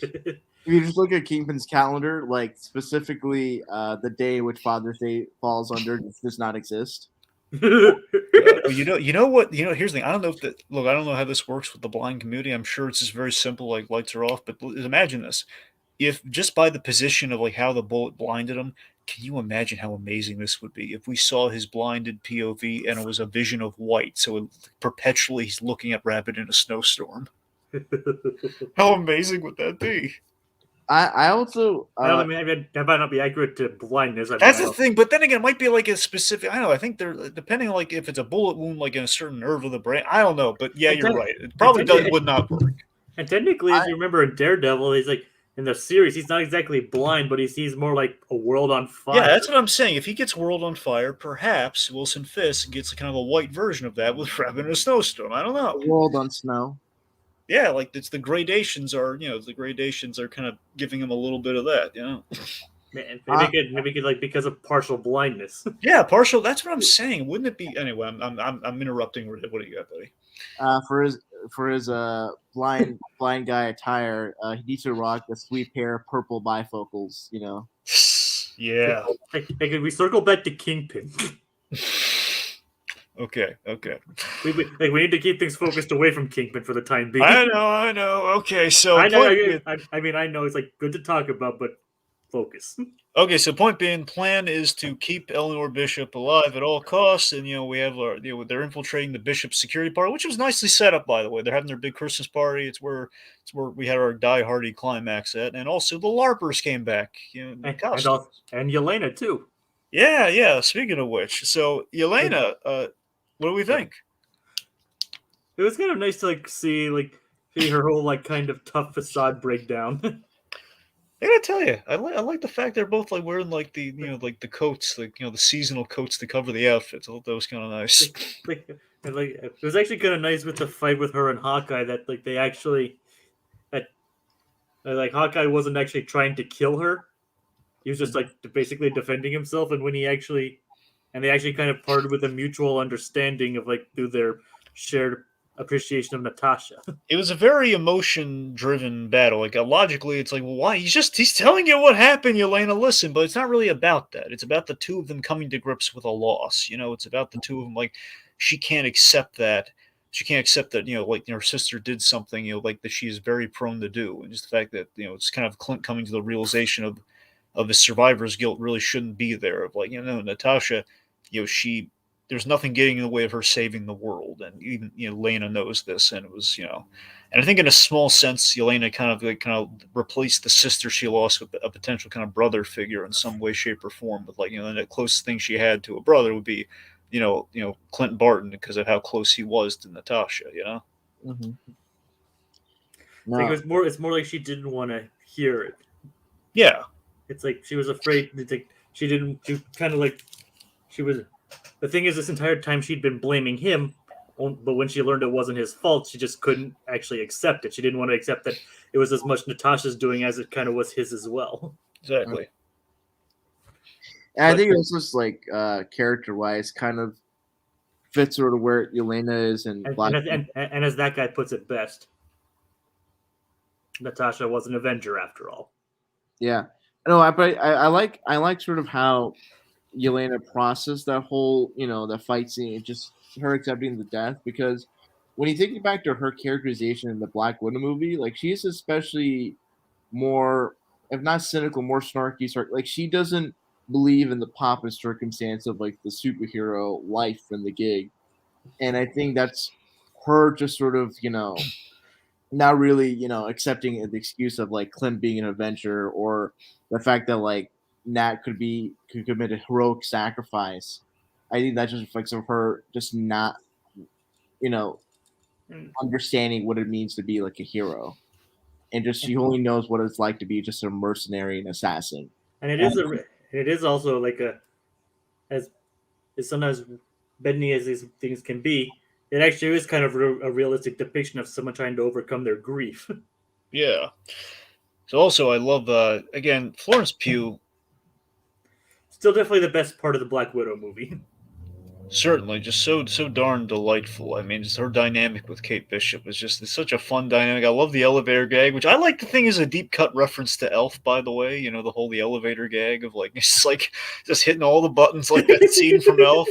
S3: If you just look at Kingpin's calendar, like specifically the day which Father's Day falls under does not exist.
S1: Well, you know what? Here's the thing. I don't know I don't know how this works with the blind community. I'm sure it's just very simple, like lights are off. But imagine this: if just by the position of like how the bullet blinded him, can you imagine how amazing this would be if we saw his blinded POV and it was a vision of white, so perpetually he's looking at Rabbit in a snowstorm? How amazing would that be?
S3: I also
S2: I mean, that might not be accurate to blindness. I mean,
S1: That's
S2: I
S1: the
S2: don't-
S1: thing, but then again, it might be like a specific. I don't know. I think they're depending on like if it's a bullet wound, like in a certain nerve of the brain. I don't know, but yeah,
S2: And
S1: you're
S2: then-
S1: right. It probably would not work.
S2: And technically, if you remember in Daredevil, he's like in the series, he's not exactly blind, but he sees more like a world on fire.
S1: Yeah, that's what I'm saying. If he gets World on Fire, perhaps Wilson Fisk gets kind of a white version of that with Rabbit in a snowstorm. I don't know.
S3: World on Snow.
S1: Yeah, like it's the gradations are kind of giving him a little bit of that.
S2: Man, maybe it could like because of partial blindness.
S1: Yeah, partial. That's what I'm saying. Wouldn't it be anyway? I'm interrupting. What do you got, buddy?
S3: For his blind guy attire, he needs to rock a sweet pair of purple bifocals.
S1: Yeah.
S2: Hey, could we circle back to Kingpin?
S1: Okay.
S2: We need to keep things focused away from Kingpin for the time being.
S1: I know. Okay, so
S2: I know.
S1: point
S2: I know it's like good to talk about, but focus.
S1: okay, so point being, plan is to keep Eleanor Bishop alive at all costs, and we have they're infiltrating the Bishop security party, which was nicely set up, by the way. They're having their big Christmas party. It's where we had our Die Hardy climax at, and also the LARPers came back.
S2: And Yelena too.
S1: Yeah. Speaking of which, so Yelena, what do we think?
S2: It was kind of nice to see her whole kind of tough facade breakdown.
S1: I gotta tell you, I like the fact they're both wearing the the coats, the seasonal coats to cover the outfits. I thought that was kind of nice.
S2: It was actually kind of nice with the fight with her and Hawkeye that they actually Hawkeye wasn't actually trying to kill her. He was just basically defending himself, and they actually kind of parted with a mutual understanding of through their shared appreciation of Natasha.
S1: It was a very emotion-driven battle. Like logically, it's like, well, why? He's telling you what happened, Yelena. Listen, but it's not really about that. It's about the two of them coming to grips with a loss. It's about the two of them. Like she can't accept that. She can't accept that. Like her sister did something. Like that she is very prone to do, and just the fact that it's kind of Clint coming to the realization of his survivor's guilt really shouldn't be there. Of like Natasha, she there's nothing getting in the way of her saving the world, and even Lena knows this, and it was and I think in a small sense, Yelena kind of replaced the sister she lost with a potential kind of brother figure in some way, shape, or form. With the closest thing she had to a brother would be, Clint Barton because of how close he was to Natasha.
S3: Mm-hmm.
S2: No. It's more like she didn't want to hear it.
S1: Yeah.
S2: It's like she was afraid. It's like she didn't. She kind of like she was. The thing is, this entire time she'd been blaming him, but when she learned it wasn't his fault, she just couldn't actually accept it. She didn't want to accept that it was as much Natasha's doing as it kind of was his as well.
S1: Exactly.
S3: And I think it's just like character-wise, kind of fits sort of where Yelena is, and
S2: as that guy puts it best, Natasha was an Avenger after all.
S3: Yeah, no, but I like sort of how Yelena processed that whole that fight scene, just her accepting the death, because when you think back to her characterization in the Black Widow movie, like she's especially more, if not cynical, more snarky. Like she doesn't believe in the pomp and circumstance of like the superhero life and the gig, and I think that's her just sort of not really accepting the excuse of like Clint being an Avenger, or the fact that like Nat could commit a heroic sacrifice. I think that just reflects of her just not understanding what it means to be like a hero, and just she only knows what it's like to be just a mercenary and assassin.
S2: And it is also like as sometimes bendy as these things can be, it actually is kind of a realistic depiction of someone trying to overcome their grief.
S1: Yeah. So also, I love again Florence Pugh.
S2: Still, definitely the best part of the Black Widow movie.
S1: Certainly, just so darn delightful. I mean, just her dynamic with Kate Bishop is just such a fun dynamic. I love the elevator gag, which I like to think is a deep cut reference to Elf, by the way. The elevator gag of like just hitting all the buttons like that scene from Elf.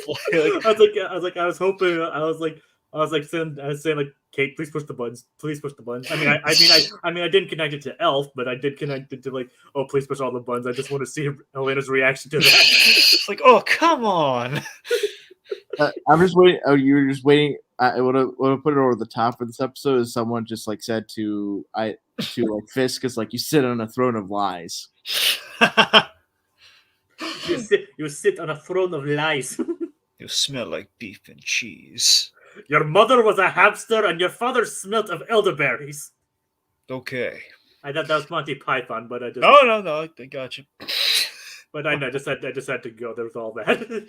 S2: I was saying like, Kate, please push the buttons. Please push the buttons. I mean, I didn't connect it to Elf, but I did connect it to like, oh, please push all the buttons. I just want to see Elena's reaction to that.
S1: It's like, oh, come on.
S3: I'm just waiting. Oh, you were just waiting. I would have put it over the top for this episode is someone just like said to like Fisk, because like you sit on a throne of lies.
S2: You sit on a throne of lies.
S1: You smell like beef and cheese.
S2: Your mother was a hamster, and your father smelt of elderberries.
S1: Okay.
S2: I thought that was Monty Python, but I just
S1: no, I got you.
S2: But I just had to go there with all that.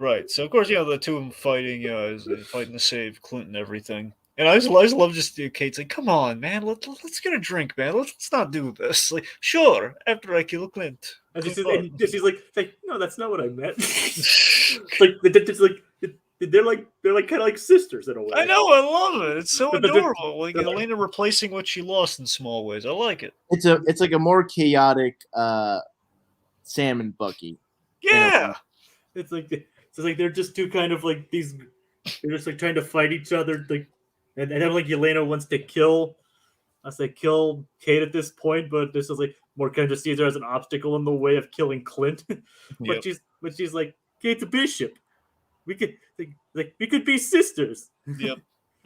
S1: Right. So of course, the two of them fighting, fighting to save Clint and everything. And I just love just Kate's like, come on, man, let's get a drink, man. Let's not do this. Like, sure, after I kill Clint.
S2: And she's like, no, that's not what I meant. They're kind of like sisters in a way.
S1: I know, I love it. It's so adorable. Like Elena replacing what she lost in small ways. I like it.
S3: It's like a more chaotic Sam and Bucky.
S1: Yeah.
S2: It's like they're just two kind of like these. They're just like trying to fight each other. Like, and then like Yelena wants to kill Kate at this point, but this is like more kind of sees her as an obstacle in the way of killing Clint. But she's like, Kate Bishop, we could be sisters.
S1: Yep,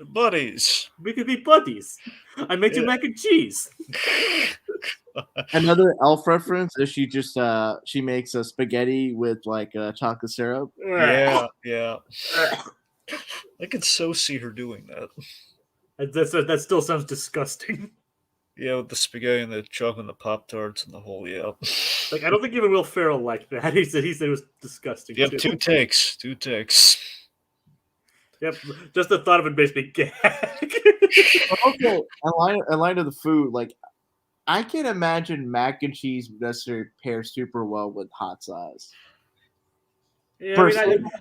S1: buddies.
S2: We could be buddies. I made you mac and cheese.
S3: Another Elf reference is she makes a spaghetti with like chocolate syrup.
S1: Yeah. I could so see her doing that.
S2: That still sounds disgusting.
S1: Yeah, with the spaghetti and the chocolate and the Pop-Tarts and the whole,
S2: Like, I don't think even Will Ferrell liked that. He said it was disgusting.
S1: Yep,
S2: too.
S1: two takes.
S2: Yep, just the thought of it makes me gag.
S3: Also, in line of the food, like, I can imagine mac and cheese would necessarily pair super well with hot sauce.
S2: Yeah,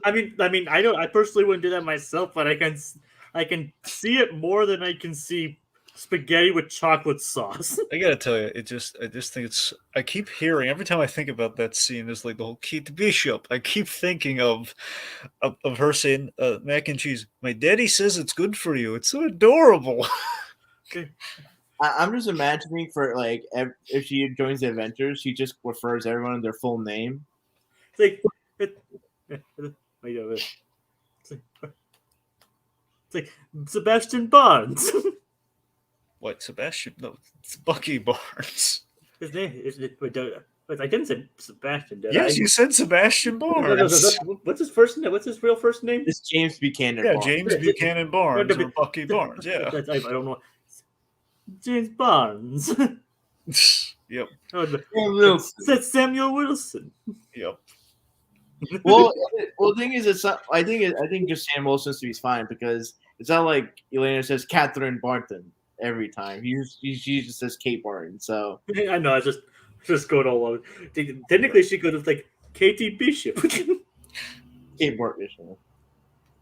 S2: I personally wouldn't do that myself, but I can see it more than I can see spaghetti with chocolate sauce.
S1: I gotta tell you, I just think it's. I keep hearing every time I think about that scene. Is like the whole Kate Bishop. I keep thinking of her saying, "Mac and cheese." My daddy says it's good for you. It's so adorable.
S3: I'm just imagining for like if she joins the Avengers, she just refers everyone in their full name.
S2: It's like Sebastian Barnes.
S1: What, Sebastian? No, it's Bucky Barnes.
S2: His name is I didn't say Sebastian, did I?
S1: Yes, you said Sebastian Barnes.
S2: What's his first name? What's his real first name?
S3: It's James Buchanan.
S1: Yeah,
S3: Barnes.
S1: James Buchanan Barnes or Bucky Barnes. Yeah,
S2: I don't know. James Barnes.
S1: Yep.
S2: That's Samuel Wilson.
S1: Yep.
S3: Well, the thing is, it's not, I think just Sam Wilson is fine because it's not like Elena says Catherine Barton every time. She just says Kate Barton. So
S2: I know. I just going all over. Technically, she could have like Katie Bishop.
S3: Kate Barton.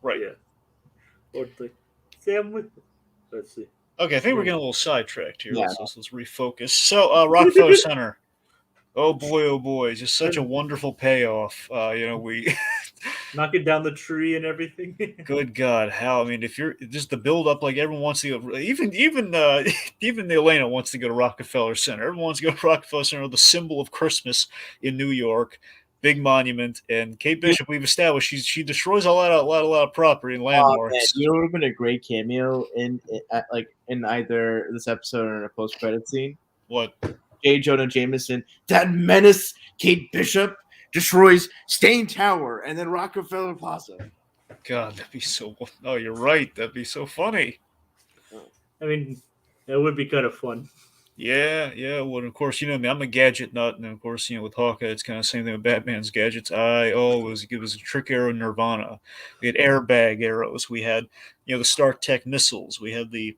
S1: Right.
S2: Yeah. Or like Sam Wilson. Let's see.
S1: Okay, I think we're getting a little sidetracked here.
S3: Yeah.
S1: Let's refocus. So, Rockefeller Center. Oh boy, just such a wonderful payoff. We
S2: knocking down the tree and everything.
S1: Good God, how? I mean, if you're just the build up, like everyone wants to go, even the Elena wants to go to Rockefeller Center. Everyone wants to go to Rockefeller Center, the symbol of Christmas in New York, big monument. And Kate Bishop, we've established she destroys a lot of property and landmarks.
S3: You know, it would have been a great cameo in either this episode or in a post credit scene.
S1: What?
S3: J. Jonah Jameson, that menace, Kate Bishop, destroys Stain Tower and then Rockefeller Plaza.
S1: God, that'd be so. Oh, you're right. That'd be so funny.
S2: I mean, that would be kind of fun.
S1: Yeah. Well, of course, you know me. I'm a gadget nut, and of course, with Hawkeye, it's kind of the same thing with Batman's gadgets. It was a trick arrow Nirvana. We had airbag arrows. We had, the Stark Tech missiles. We had the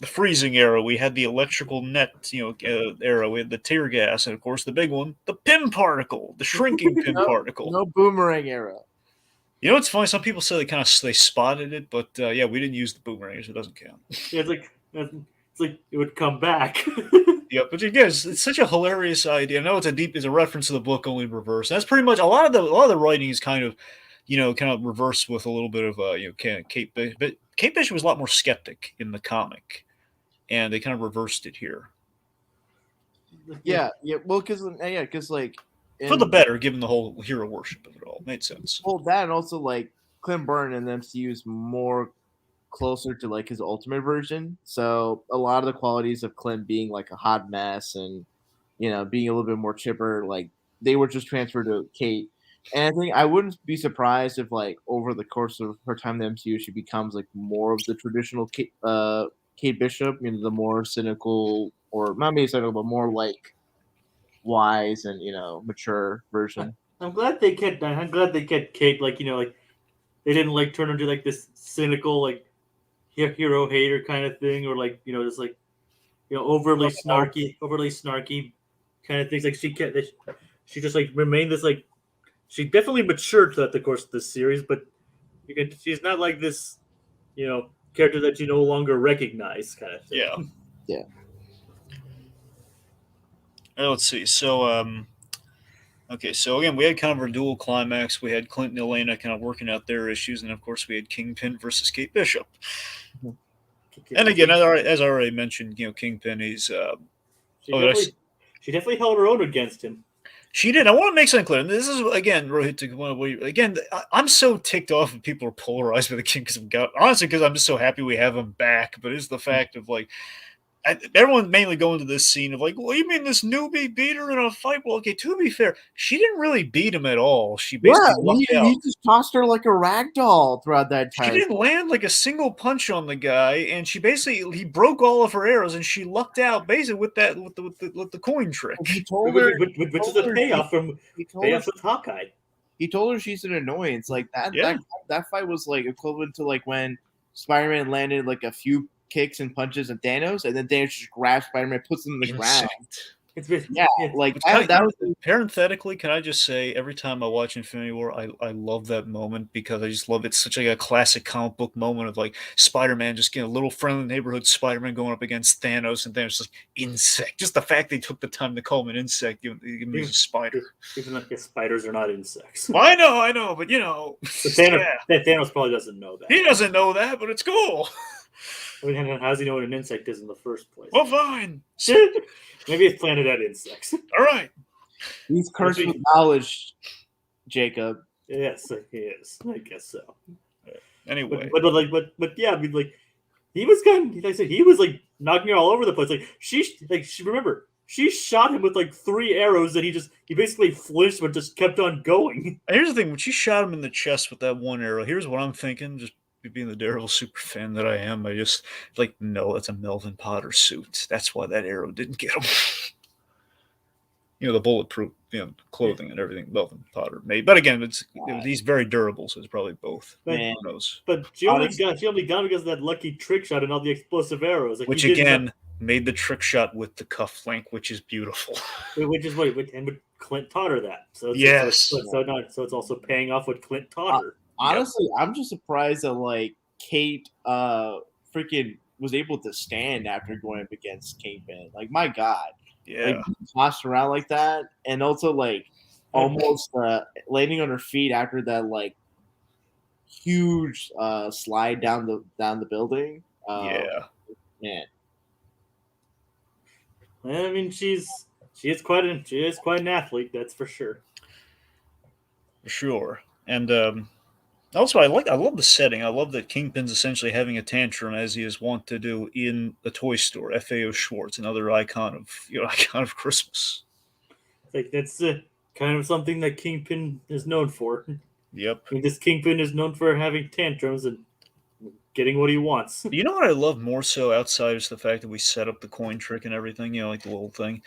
S1: freezing arrow, we had the electrical net, arrow, we had the tear gas, and of course the big one, the Pym particle, the shrinking Pym particle.
S3: No boomerang arrow.
S1: You know what's funny? Some people say they spotted it, but we didn't use the boomerangs. It doesn't count.
S2: Yeah, it's like it would come back.
S1: Yeah, but it's such a hilarious idea. I know it's a reference to the book, only in reverse. That's pretty much a lot of the writing is kind of reversed with a little bit of Kate Bishop. But Kate Bishop was a lot more skeptic in the comic. And they kind of reversed it here.
S3: Yeah. Well, because like
S1: for the better, given the whole hero worship of it all, made sense.
S3: Well, that and also like Clint Burton in the MCU is more closer to like his Ultimate version. So a lot of the qualities of Clint being like a hot mess and being a little bit more chipper, like they were just transferred to Kate. And I think I wouldn't be surprised if like over the course of her time in the MCU, she becomes like more of the traditional Kate Bishop, the more cynical, or not maybe cynical, but more like wise and mature version.
S2: I'm glad they kept Kate, like they didn't like turn her into like this cynical like hero hater kind of thing, or like just like overly snarky kind of things. Like she just like remained this like she definitely matured throughout the course of this series, but she's not like this character that you no longer recognize, kind of thing.
S1: Yeah. Let's see. So, okay. So again, we had kind of a dual climax. We had Clint and Elena kind of working out their issues, and of course, we had Kingpin versus Kate Bishop. And again, as I already mentioned, Kingpin, he's
S2: she definitely held her own against him.
S1: She did. I want to make something clear. And this is, again, Rohith, again, I'm so ticked off when people are polarized by the King because I'm just so happy we have him back. But it's the fact of, like, everyone mainly going to this scene of, like, well, you mean this newbie beat her in a fight? Well, okay, to be fair, she didn't really beat him at all. She basically
S3: he just tossed her like a rag doll throughout that time.
S1: She didn't land like a single punch on the guy, and he broke all of her arrows, and she lucked out basically with the coin trick.
S3: He told her,
S2: which is a payoff from with Hawkeye.
S3: He told her she's an annoyance. Like that fight was like equivalent to like when Spider-Man landed like a few kicks and punches at Thanos, and then Thanos just grabs Spider-Man, puts him in the ground.
S2: It's been,
S3: Yeah, like
S1: Which
S3: that was
S1: parenthetically, can I just say, every time I watch Infinity War, I love that moment because I just love it. It's such like a classic comic book moment of like Spider-Man just getting a little friendly neighborhood Spider-Man going up against Thanos, and Thanos like insect. Just the fact they took the time to call him an insect, even though he's a spider.
S2: even like spiders are not insects.
S1: Well, I know, but you know,
S2: But Thanos,
S1: yeah,
S2: Thanos probably doesn't know that.
S1: he doesn't know that, but it's cool.
S2: I mean, how does he know what an insect is in the first place?
S1: Well, fine.
S2: Maybe it's planted at insects.
S1: All right.
S3: he's cursed with knowledge, Jacob.
S2: Yes, he is. I guess so.
S1: Anyway,
S2: But yeah, I mean, like he was kind of, like I said, he was like knocking her all over the place. Like she shot him with like 3 arrows that he basically flinched but just kept on going.
S1: here's the thing: when she shot him in the chest with that one arrow, here's what I'm thinking. Just being the Daredevil super fan that I am, I just like, no, that's a Melvin Potter suit. That's why that arrow didn't get him. You know, the bulletproof, clothing and everything Melvin Potter made. But again, he's very durable, so it's probably both.
S2: But,
S1: Who knows?
S2: but she only got because of that lucky trick shot and all the explosive arrows. Like,
S1: Which again made the trick shot with the cufflink, which is beautiful.
S2: Which is what Clint taught her that. So it's,
S1: yes.
S2: So it's also paying off what Clint taught her.
S3: Honestly, I'm just surprised that like Kate freaking was able to stand after going up against Kingpin. Like, my God.
S1: Yeah.
S3: Like, tossed around like that, and also like almost landing on her feet after that like huge slide down the building.
S1: Yeah.
S3: Man.
S2: I mean, she is quite an athlete, that's for sure.
S1: For sure. And also, I love the setting. I love that Kingpin's essentially having a tantrum as he is wont to do in a toy store. FAO Schwartz, another icon of Christmas.
S2: Like that's kind of something that Kingpin is known for.
S1: Yep.
S2: I mean, this Kingpin is known for having tantrums and getting what he wants.
S1: You know what I love more so outside is the fact that we set up the coin trick and everything. Like the little thing.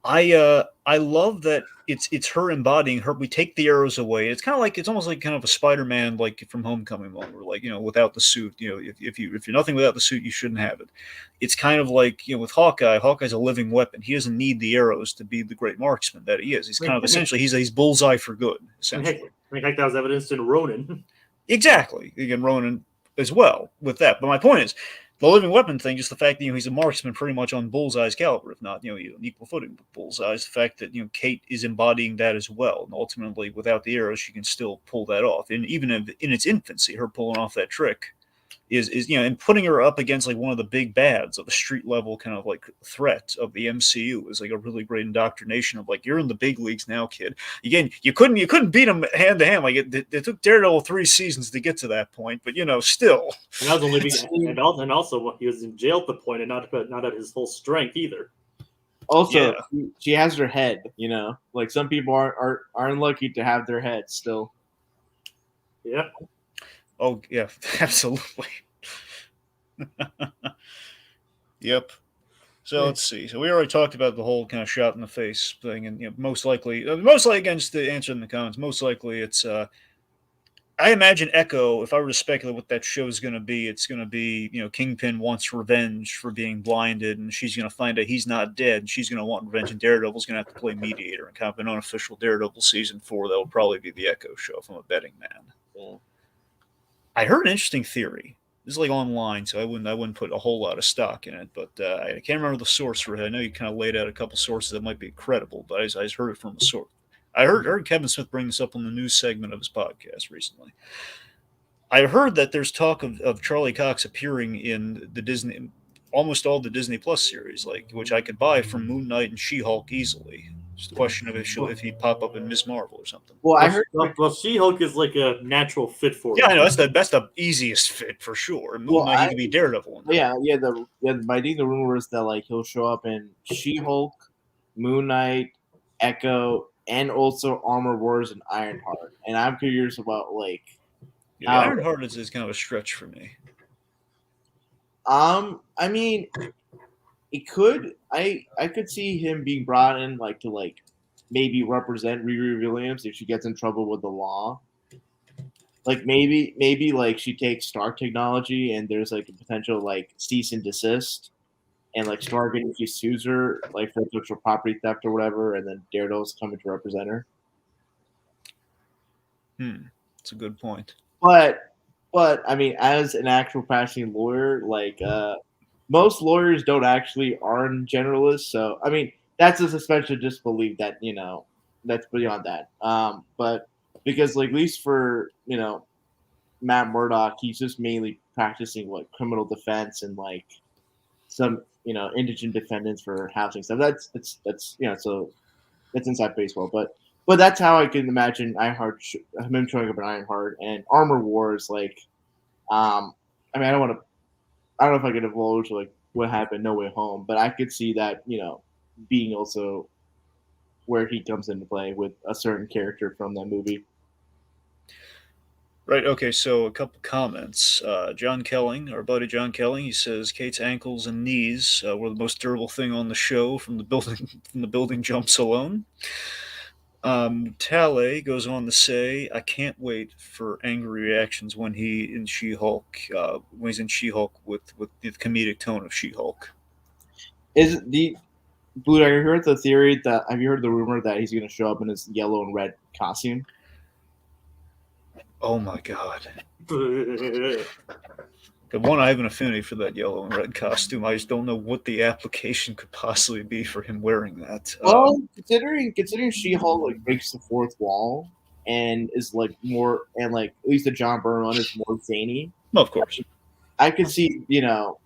S1: I love that it's her embodying her. We take the arrows away. It's almost like kind of a Spider-Man like from Homecoming moment, where like without the suit, if you're nothing without the suit, you shouldn't have it. It's kind of like with Hawkeye. Hawkeye's a living weapon. He doesn't need the arrows to be the great marksman that he is. He's kind of essentially he's bullseye for good. Essentially,
S2: I think that was evidenced in Ronin.
S1: Exactly. Again, Ronin as well with that. But my point is, the living weapon thing, just the fact that he's a marksman pretty much on Bullseye's caliber, if not an equal footing with Bullseye's. The fact that Kate is embodying that as well, and ultimately without the arrows, she can still pull that off. And even in its infancy, her pulling off that trick is and putting her up against like one of the big bads of the street level kind of like threat of the MCU is like a really great indoctrination of like, you're in the big leagues now, kid. Again, you couldn't beat him hand to hand. Like it took Daredevil 3 seasons to get to that point, but still.
S2: And that was only and also he was in jail at the point and not at his full strength either.
S3: Also, she has her head. Like some people aren't lucky to have their head still.
S2: Yeah.
S1: Oh, yeah, absolutely. Yep. So let's see. So we already talked about the whole kind of shot in the face thing, and most likely against the answer in the comments, most likely it's. I imagine Echo. If I were to speculate what that show is going to be, it's going to be Kingpin wants revenge for being blinded, and she's going to find out he's not dead. And she's going to want revenge, and Daredevil's going to have to play mediator, and kind of an unofficial Daredevil season 4. That will probably be the Echo show if I'm a betting man.
S3: Yeah.
S1: I heard an interesting theory. This is like online, so I wouldn't put a whole lot of stock in it. But I can't remember the source for it. I know you kind of laid out a couple sources that might be credible, but I just heard it from a source. I heard Kevin Smith bring this up on the news segment of his podcast recently. I heard that there's talk of Charlie Cox appearing in the Disney, almost all the Disney Plus series, like which I could buy from Moon Knight and She-Hulk easily. Just a question of if he'd pop up in Ms. Marvel or something.
S3: Well, I heard.
S2: Well, She-Hulk is like a natural fit for.
S1: Yeah, I know that's the easiest fit for sure. Moon Knight he could be Daredevil.
S3: Yeah. I think the rumor is that like he'll show up in She-Hulk, Moon Knight, Echo, and also Armor Wars and Ironheart. And I'm curious about like.
S1: Ironheart is kind of a stretch for me.
S3: I mean, it could. I could see him being brought in like to like maybe represent Riri Williams if she gets in trouble with the law. Like maybe like she takes Stark technology and there's like a potential like cease and desist, and like Storm she sues her like for intellectual property theft or whatever, and then Daredevil's coming to represent her.
S1: That's a good point.
S3: But I mean, as an actual practicing lawyer, like most lawyers don't actually are generalists. So I mean, that's a suspension of disbelief that that's beyond that. But because like at least for Matt Murdock, he's just mainly practicing like criminal defense and like some indigent defendants for housing stuff. That's so that's inside baseball, but that's how I can imagine Ironheart him showing up in Ironheart and Armor Wars. Like, I mean, I don't know if I can divulge like what happened No Way Home, but I could see that being also where he comes into play with a certain character from that movie.
S1: Right. Okay. So a couple comments. John Kelling, our buddy John Kelling, he says Kate's ankles and knees were the most durable thing on the show from the building from the building jumps alone. Tale goes on to say, "I can't wait for angry reactions when he's in She-Hulk with the comedic tone of She-Hulk."
S3: Is the Blue? Have you heard the theory that? Have you heard the rumor that he's going to show up in his yellow and red costume?
S1: Oh my god! The one, I have an affinity for that yellow and red costume. I just don't know what the application could possibly be for him wearing that.
S3: Well, considering She-Hulk like breaks the fourth wall and is like more and like at least the John Byrne one is more zany.
S1: Well, of course.
S3: I could see him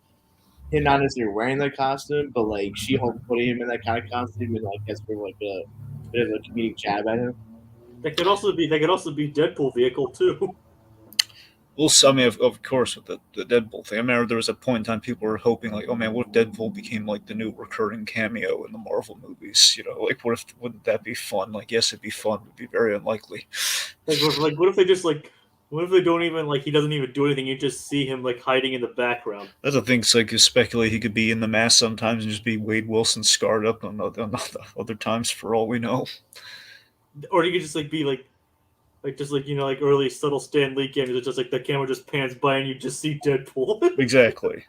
S3: not necessarily wearing that costume, but like She-Hulk putting him in that kind of costume and like that's like a bit of a comedic jab at him.
S2: That could also be Deadpool vehicle too.
S1: Well, I mean, of course, with the Deadpool thing. I remember there was a point in time people were hoping, like, oh man, what if Deadpool became like the new recurring cameo in the Marvel movies? Like, wouldn't that be fun? Like, yes, it'd be fun, but it'd be very unlikely.
S2: Like, what if they just like, what if they don't even like, he doesn't even do anything? You just see him like hiding in the background.
S1: That's the thing. Like, you speculate he could be in the mask sometimes and just be Wade Wilson scarred up on other times, for all we know.
S2: Or he could just like be like just like like early subtle Stan Lee games. It's just like the camera just pans by and you just see Deadpool.
S1: Exactly.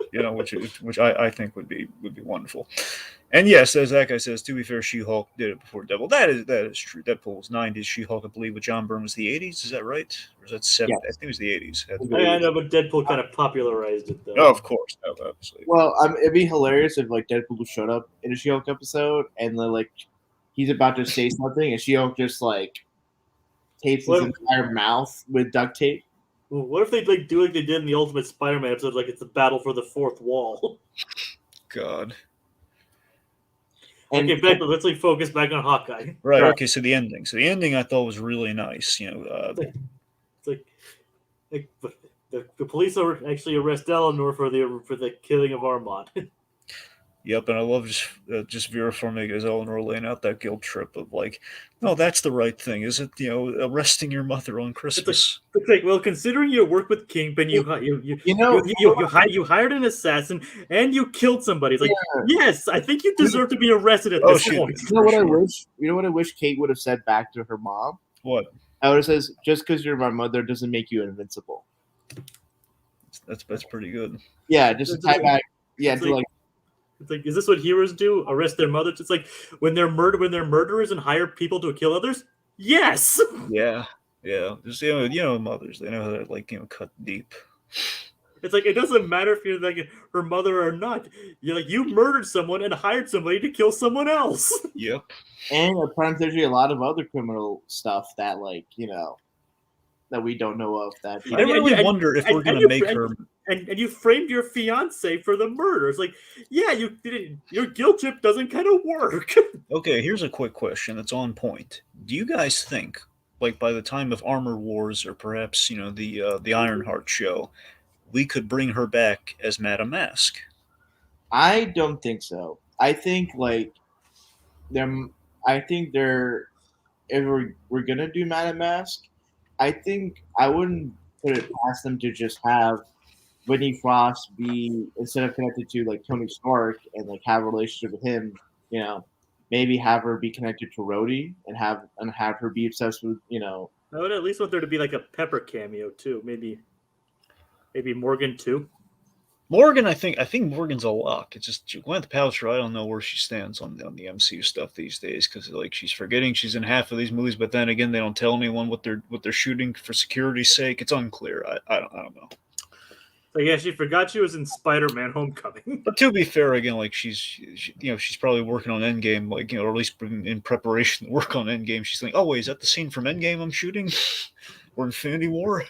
S1: Which I think would be wonderful. And yes, as that guy says, to be fair, She-Hulk did it before Deadpool. That is true. Deadpool was 90s. She-Hulk, I believe, with John Byrne was the 80s. Is that right? Or is that 70s?
S3: Yeah.
S1: I think it was the 80s.
S2: I know, but Deadpool kind of popularized it though.
S1: Oh, of course. No, obviously.
S3: Well, it'd be hilarious if like Deadpool showed up in a She-Hulk episode and then like he's about to say something and She-Hulk just like tapes his entire mouth with duct tape.
S2: What if they like do like they did in the Ultimate Spider-Man episode, like it's a battle for the fourth wall?
S1: God.
S2: Okay, let's like focus back on Hawkeye.
S1: Right. Okay. So the ending. I thought was really nice.
S2: It's like the police actually arrest Eleanor for the killing of Armand.
S1: Yep, and I love just Vera Farmiga as Eleanor laying out that guilt trip of like, no, that's the right thing, is it? Arresting your mother on Christmas.
S2: It's like, well, considering your work with Kingpin, you hired an assassin and you killed somebody. It's like, yes, I think you deserve to be arrested at this point.
S3: You know what I wish? You know what I wish Kate would have said back to her mom?
S1: What?
S3: I would have said, just because you're my mother doesn't make you invincible.
S1: That's pretty good.
S3: Yeah, just tie back. Yeah,
S2: it's like, is this what heroes do? Arrest their mothers? It's like when they're murderers and hire people to kill others? Yes.
S1: Yeah. Just mothers, they know how to like cut deep.
S2: It's like it doesn't matter if you're like her mother or not. You murdered someone and hired somebody to kill someone else.
S1: Yep.
S3: And there's a lot of other criminal stuff that that we don't know of. That
S1: I really wonder if we're gonna make her.
S2: And you framed your fiance for the murder. It's like, yeah, your guilt trip doesn't kind of work.
S1: Okay, here's a quick question that's on point. Do you guys think, like by the time of Armor Wars or perhaps the Ironheart show, we could bring her back as Madame Mask?
S3: I don't think so. I think if we're gonna do Madame Mask, I think I wouldn't put it past them to just have Whitney Frost be, instead of connected to like Tony Stark and like have a relationship with him, maybe have her be connected to Rhodey and have her be obsessed with I
S2: would at least want there to be like a Pepper cameo too, maybe Morgan too.
S1: Morgan, I think Morgan's a lock. It's just Gwyneth Paltrow. I don't know where she stands on the MCU stuff these days because like she's forgetting she's in half of these movies, but then again they don't tell anyone what they're shooting for security's sake. It's unclear. I don't know.
S2: So yeah, she forgot she was in Spider-Man: Homecoming.
S1: But to be fair, again, like she's probably working on Endgame, like or at least in preparation to work on Endgame. She's like, oh wait, is that the scene from Endgame I'm shooting, or Infinity War?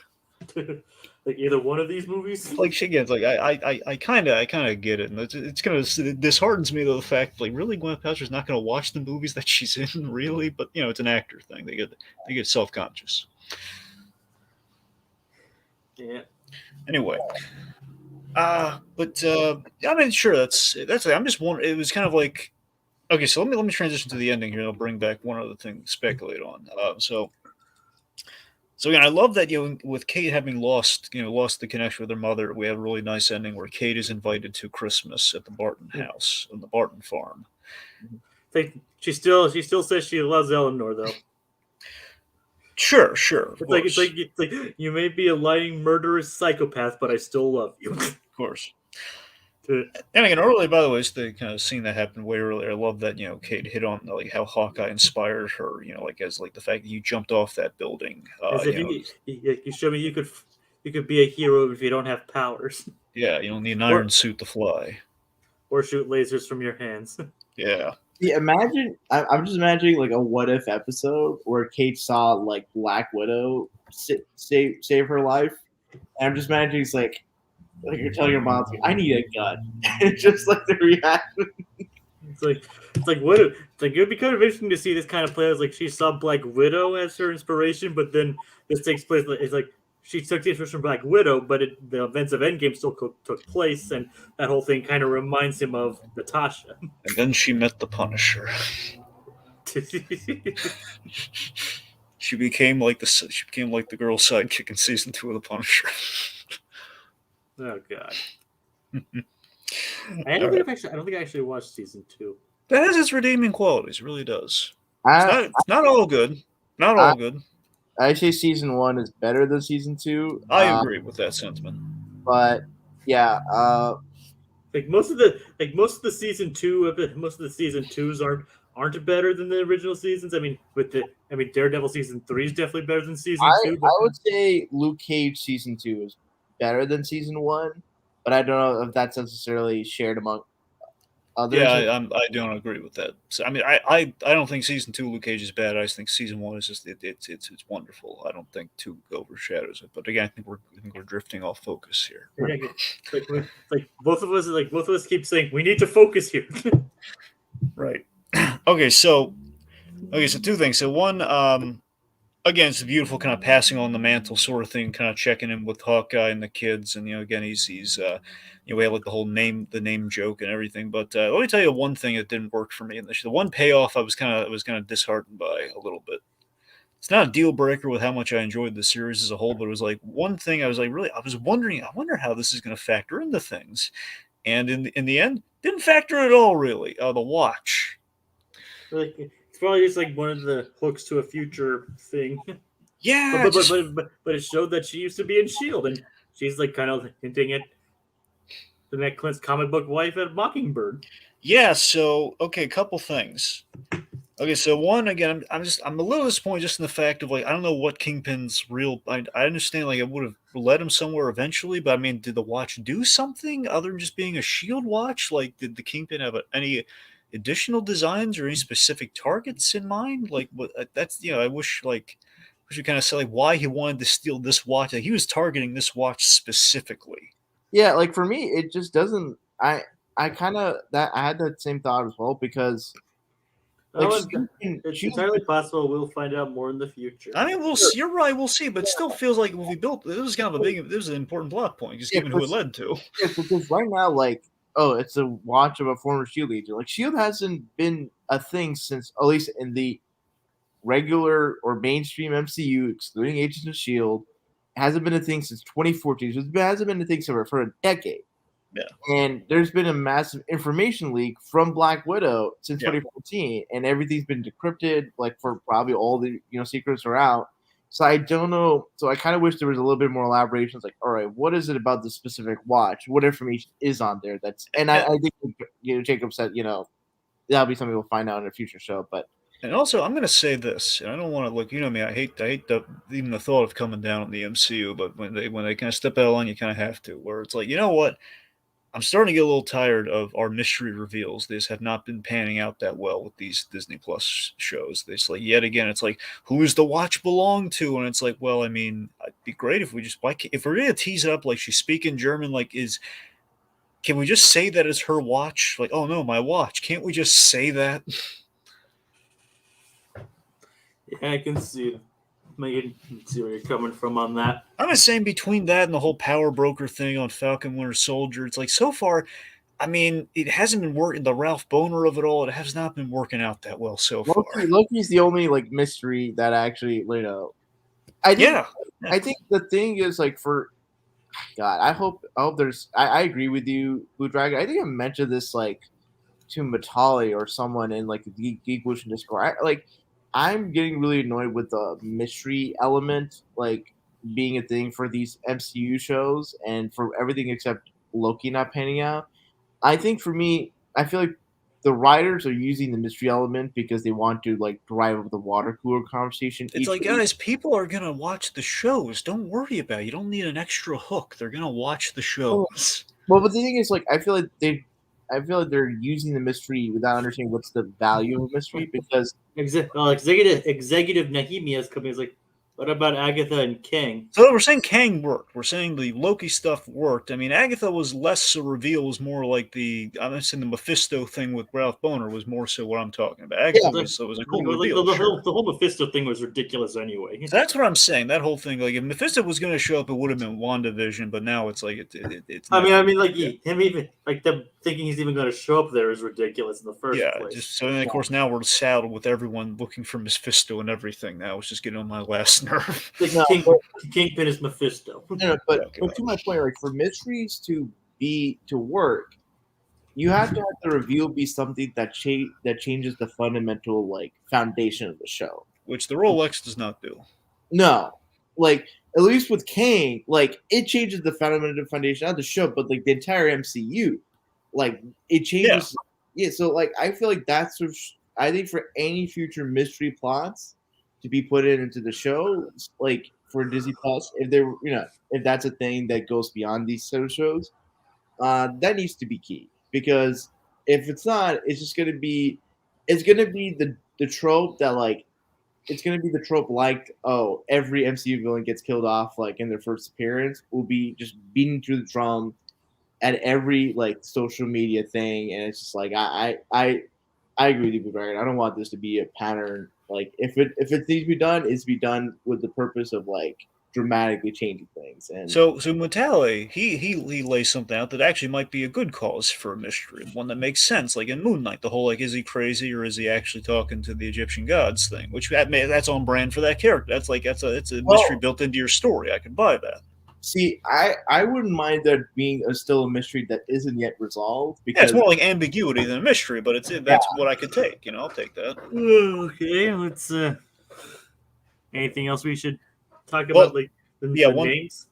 S2: Like either one of these movies.
S1: Like she gets like I kind of get it, and it's kind of disheartens me though the fact like really Gwyneth Paltrow's not going to watch the movies that she's in really, but it's an actor thing. They get self conscious.
S2: Yeah.
S1: Anyway, but I mean sure that's I'm just wondering. It was kind of like okay, so let me transition to the ending here. And I'll bring back one other thing to speculate on. So again, I love that with Kate having lost the connection with her mother, we have a really nice ending where Kate is invited to Christmas at the Barton house on the Barton farm.
S2: Like she still says she loves Eleanor though.
S1: Sure.
S2: It's like you may be a lying murderous psychopath, but I still love you.
S1: Of course. And again, earlier, by the way, it's the kind of scene that happened way earlier. I love that Kate hit on like how Hawkeye inspired her. Like as like the fact that you jumped off that building.
S2: You showed me you could be a hero if you don't have powers.
S1: Yeah, you don't need an iron suit to fly.
S2: Or shoot lasers from your hands.
S1: Yeah.
S3: Yeah, imagine. I'm just imagining like a what if episode where Kate saw like Black Widow save her life, and I'm just imagining it's like you're telling your mom, I need a gun. It's just like the reaction.
S2: It's like what if, it's like it would be kind of interesting to see this kind of play as like she saw Black Widow as her inspiration, but then this takes place. It's like she took the inspiration from Black Widow, but the events of Endgame still took place, and that whole thing kind of reminds him of Natasha.
S1: And then she met the Punisher. She became like the girl sidekick in season 2 of the Punisher.
S2: Oh God! I don't think I actually watched season 2.
S1: That has its redeeming qualities. It really does. It's not all good. Not all good.
S3: I say season 1 is better than season 2.
S1: I agree with that sentiment.
S3: But yeah,
S2: like most of the season 2, most of the season 2s aren't better than the original seasons. I mean, Daredevil season 3 is definitely better than season 2.
S3: I would say Luke Cage season 2 is better than season 1, but I don't know if that's necessarily shared among others.
S1: Yeah, I don't agree with that. So, I mean, I don't think season 2 Luke Cage is bad. I just think season 1 is just it's wonderful. I don't think 2 overshadows it. But again, I think we're drifting off focus here.
S2: Like both of us keep saying we need to focus here.
S1: Right. Okay, so 2 things. So one, again, it's a beautiful kind of passing on the mantle sort of thing, kind of checking in with Hawkeye and the kids, and again, he's we have like the whole name joke and everything. But let me tell you one thing that didn't work for me in the one payoff I was kind of disheartened by a little bit. It's not a deal breaker with how much I enjoyed the series as a whole, but it was like one thing I was wondering. I wonder how this is going to factor into things, and in the end, didn't factor at all really. The watch.
S2: Like, it's probably just like one of the hooks to a future thing.
S1: Yeah,
S2: but it showed that she used to be in S.H.I.E.L.D. and she's like kind of hinting at the Matt Clint's comic book wife at Mockingbird.
S1: Yeah, so okay, a couple things. Okay, so one, again, I'm a little disappointed just in the fact of like I don't know what Kingpin's real. I understand like I would have led him somewhere eventually, but I mean, did the watch do something other than just being a Shield watch? Like, did the Kingpin have any additional designs or any specific targets in mind? Like, what? That's I wish you kind of say like why he wanted to steal this watch. Like, he was targeting this watch specifically.
S3: Yeah, like for me, it just doesn't. I had that same thought as well because.
S2: It's entirely possible we'll find out more in the future.
S1: I mean, we'll see. You're right, we'll see, but it still feels like if we built this was kind of this was an important plot point, just given who it led to.
S3: Yeah, because right now, like, it's a watch of a former Shield agent. Like, Shield hasn't been a thing since, at least in the regular or mainstream MCU, excluding Agents of Shield, hasn't been a thing since 2014. So it hasn't been a thing for a decade.
S1: Yeah.
S3: And there's been a massive information leak from Black Widow since 2014, and everything's been decrypted, like for probably all the secrets are out. So I don't know. So I kind of wish there was a little bit more elaboration. It's like, all right, what is it about the specific watch? What information is on there? I think Jacob said, that'll be something we'll find out in a future show. But
S1: And also, I'm going to say this, and I don't want to look. You know me, I hate even the thought of coming down on the MCU. But when they kind of step out of line, you kind of have to. Where it's like, you know what? I'm starting to get a little tired of our mystery reveals. These have not been panning out that well with these Disney Plus shows. It's like, yet again, it's like, who does the watch belong to? And it's like, well, I mean, it'd be great if we just, if we're going to tease it up like she's speaking German, can we just say that it's her watch? Like, oh no, my watch. Can't we just say that?
S2: Yeah, I can see where you're coming from on that.
S1: I'm just saying between that and the whole power broker thing on Falcon Winter Soldier, it's like so far, I mean, it hasn't been working. The Ralph Boner of it all, it has not been working out that well so far.
S3: Loki's the only mystery that actually, I think the thing is for God, I hope there's. I agree with you, Blue Dragon. I think I mentioned this to Matali or someone in the Geek Evolution Discord. I'm getting really annoyed with the mystery element, being a thing for these MCU shows and for everything except Loki not panning out. I think for me, I feel like the writers are using the mystery element because they want to drive up the water cooler conversation.
S1: It's like, guys, people are gonna watch the shows. Don't worry about it. You don't need an extra hook. They're gonna watch the shows.
S3: Well, but the thing is, I feel like they're using the mystery without understanding what's the value of mystery because
S2: executive Nahimiya is coming. Is like, what about Agatha and Kang?
S1: So we're saying Kang worked. We're saying the Loki stuff worked. I mean, Agatha was less a reveal. Was more like I'm saying the Mephisto thing with Ralph Boner was more so what I'm talking about. Agatha was a cool reveal.
S2: The whole Mephisto thing was ridiculous anyway.
S1: So that's what I'm saying. That whole thing, if Mephisto was going to show up, it would have been WandaVision. But now it's it's.
S2: Him even them thinking he's even going to show up there is ridiculous in the first place.
S1: Just so then of course now we're saddled with everyone looking for Mephisto and everything. Now it's just getting on my last nerve.
S2: Kingpin is Mephisto.
S3: But to my point, for mysteries to work, you have to have the reveal be something that changes the fundamental foundation of the show,
S1: which the Rolex does not do.
S3: No, at least with Kang, it changes the fundamental foundation of the show, but the entire MCU, it changes. Yeah, so I feel like that's I think for any future mystery plots to be put into the show, for Disney Plus, if that's a thing that goes beyond these sort of shows, that needs to be key. Because if it's not, it's just gonna be the trope that it's gonna be the trope every MCU villain gets killed off in their first appearance, will be just beating through the drum at every social media thing, and it's just I agree with you, Barry. I don't want this to be a pattern. If it needs to be done, it's be done with the purpose of dramatically changing things. And
S1: so Mutale, he lays something out that actually might be a good cause for a mystery, one that makes sense. Like in Moon Knight, the whole is he crazy or is he actually talking to the Egyptian gods thing, which that's on brand for that character. That's it's a mystery built into your story. I could buy that.
S3: See, I wouldn't mind there being still a mystery that isn't yet resolved. Because
S1: it's more like ambiguity than a mystery, but that's what I could take. I'll take that.
S2: Okay, let's. Anything else we should talk about? Names?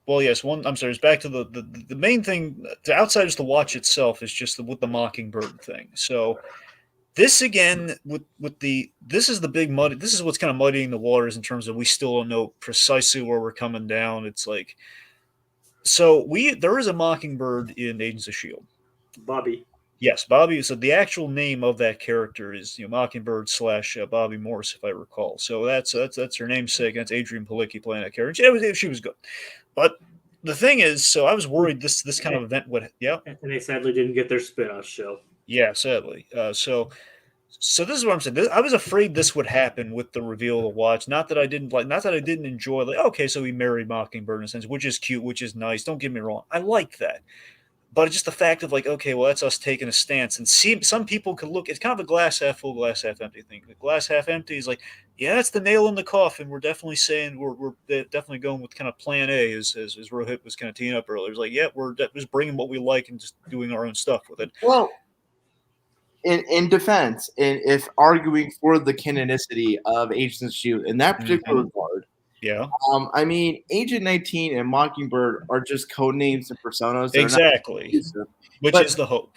S1: Well, yes. I'm sorry. It's back to the main thing. To outsiders to watch itself is just with the Mockingbird thing. So this again this is the big muddy. This is what's kind of muddying the waters in terms of we still don't know precisely where we're coming down. It's there is a Mockingbird in Agents of S.H.I.E.L.D.
S2: Bobby.
S1: Yes, Bobby. So the actual name of that character is Mockingbird / Bobby Morse, if I recall. So that's her namesake. That's Adrienne Palicki playing that character. She was good, but the thing is, so I was worried this kind of event would. Yeah,
S2: and they sadly didn't get their spin-off show.
S1: Yeah, sadly. So this is what I'm saying. I was afraid this would happen with the reveal of the watch. Not that I didn't enjoy. Okay, so he married Mockingbird in a sense, which is cute, which is nice. Don't get me wrong, I like that. But it's just the fact of okay, well, that's us taking a stance. And see, some people could look. It's kind of a glass half full, glass half empty thing. The glass half empty is yeah, that's the nail in the coffin. We're definitely saying we're definitely going with kind of plan A, as Rohith was kind of teeing up earlier. It's yeah, we're just bringing what we like and just doing our own stuff with it.
S3: Well, in defense, and if arguing for the canonicity of Agents of S.H.I.E.L.D. in that particular regard,
S1: Yeah,
S3: I mean, Agent 19 and Mockingbird are just code names and personas. They're not
S1: exactly.
S3: exclusive.
S1: Which
S3: But
S1: is the hope.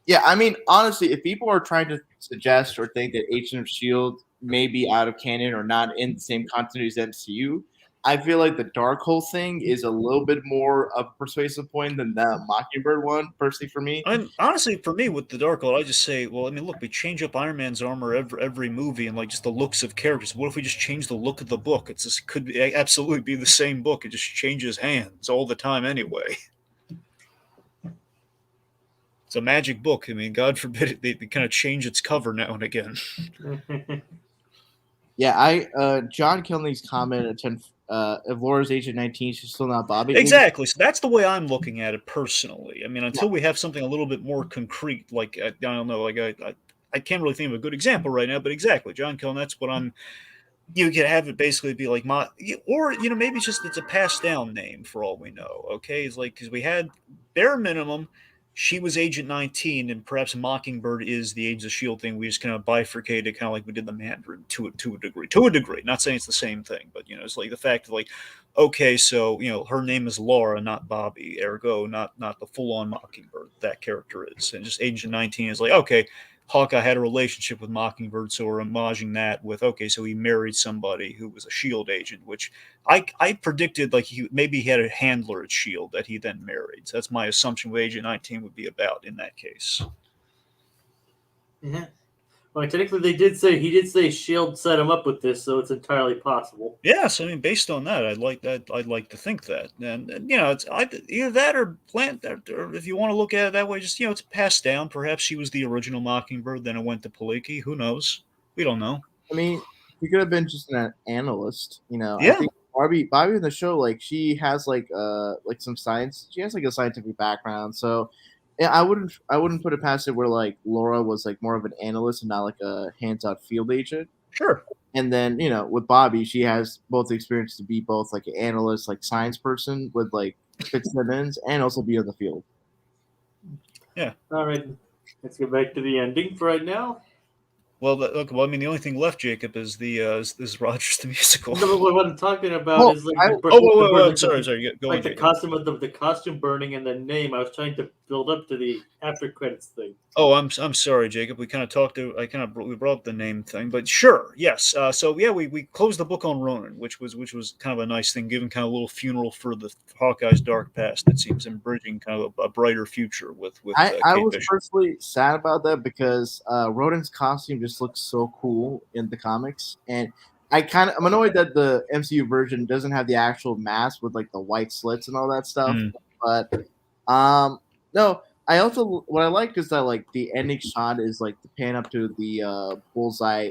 S3: yeah, I mean, honestly, if people are trying to suggest or think that Agent of Shield may be out of canon or not in the same continuity as MCU, I feel like the Darkhold thing is a little bit more of a persuasive point than the Mockingbird one, personally for me.
S1: And honestly, for me, with the Darkhold, I just say, well, I mean, look, we change up Iron Man's armor every movie, and like just the looks of characters. What if we just change the look of the book? It's just could be, absolutely be the same book. It just changes hands all the time anyway. It's a magic book. I mean, God forbid they kind of change its cover now and again.
S3: Yeah, John Kilney's comment at 10, if Laura's Agent 19, she's still not Bobby.
S1: Exactly. So that's the way I'm looking at it personally. I mean, until we have something a little bit more concrete, like I don't know, like I can't really think of a good example right now, but exactly, John Killen. That's what I'm. You could have it basically be like or maybe it's a passed down name for all we know. Okay, it's like because we had bare minimum, she was Agent 19, and perhaps Mockingbird is the Agents of Shield thing. We just kind of bifurcated, kind of like we did the Mandarin to a degree. To a degree, not saying it's the same thing, but it's like the fact of like, okay, so her name is Laura, not Bobby, ergo not the full on Mockingbird that character is, and just Agent 19 is like okay. Hawkeye had a relationship with Mockingbird, so we're homaging that with okay, so he married somebody who was a Shield agent, which I predicted like maybe he had a handler at Shield that he then married. So that's my assumption what Agent 19 would be about in that case.
S2: Yeah. Well, technically, he did say Shield set him up with this, so it's entirely possible.
S1: Yes, I mean, based on that, I'd like to think that, and it's either that or plant that, or if you want to look at it that way, just it's passed down. Perhaps she was the original Mockingbird, then it went to Paliki. Who knows? We don't know.
S3: I mean, he could have been just an analyst. I
S1: Yeah.
S3: think Bobby in the show, like she has like some science. She has like a scientific background, so yeah, I wouldn't put it past it where like Laura was like more of an analyst and not like a hands-on field agent.
S1: Sure.
S3: And then with Bobby, she has both the experience to be both like an analyst, like science person with like Fitzsimmons, and also be on the field.
S1: Yeah.
S2: All right, let's get back to the ending for right now.
S1: Well, look. Well, I mean, the only thing left, Jacob, is the is Rogers the musical.
S2: No, but what I'm talking about is like
S1: wait, sorry. Go
S2: like
S1: on,
S2: the
S1: Jacob.
S2: costume of the costume burning and the name. I was trying to build up to the after credits thing.
S1: Oh, I'm sorry, Jacob. We kind of we brought up the name thing, but sure, yes. So yeah, we closed the book on Ronan, which was kind of a nice thing, giving kind of a little funeral for the Hawkeye's dark past. It seems and bridging kind of a brighter future with.
S3: I
S1: Kate
S3: was
S1: Bishop.
S3: personally sad about that because Rodan's costume just looks so cool in the comics, and I'm annoyed that the MCU version doesn't have the actual mask with like the white slits and all that stuff. But no, I also what I like is that like the ending shot is like the pan up to the bullseye,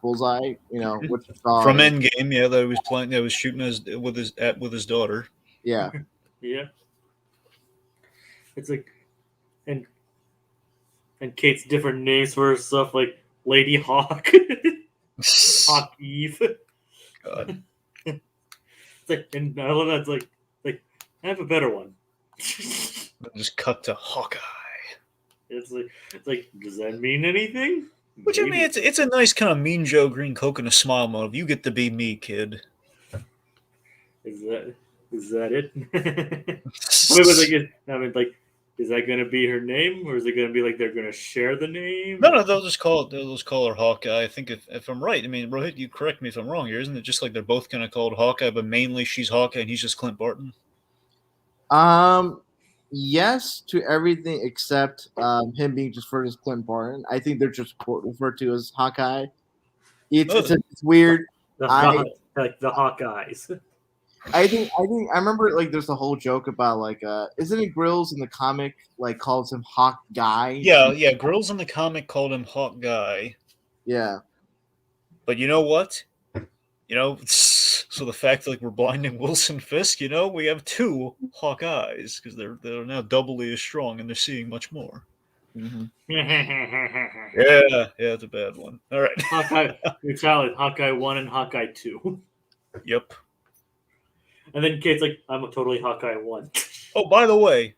S3: bullseye, which
S1: From Endgame, yeah, that he was playing, that was shooting with his daughter.
S3: Yeah.
S2: Yeah. It's like, and Kate's different names for her stuff, like Lady Hawk, Hawk Eve.
S1: God.
S2: It's like, and I love that. It's like I have a better one.
S1: Just cut to Hawkeye.
S2: It's like, does that mean anything?
S1: Which
S2: Maybe.
S1: I mean, it's a nice kind of Mean Joe Green coconut smile mode. You get to be me, kid.
S2: Is that it? I mean, is that going to be her name, or is it going to be like they're going to share the name?
S1: No, they'll just call her Hawkeye. I think if I'm right, I mean, Rohit, you correct me if I'm wrong here. Isn't it just like they're both kind of called Hawkeye, but mainly she's Hawkeye and he's just Clint Barton?
S3: Yes to everything except him being just referred as Clint Barton. I think they're just referred to as Hawkeye. It's weird.
S2: Like the Hawkeyes.
S3: I think I remember like there's a whole joke about like isn't it Grills in the comic like calls him Hawk Guy?
S1: Yeah, Grills in the comic called him Hawk Guy.
S3: Yeah.
S1: But you know what? So the fact that like we're blinding Wilson Fisk, we have two Hawkeyes because they're now doubly as strong and they're seeing much more.
S3: Mm-hmm.
S1: Yeah, it's a bad one. All right.
S2: Hawkeye 1 and Hawkeye 2.
S1: Yep.
S2: And then Kate's like, I'm totally Hawkeye 1.
S1: Oh, by the way,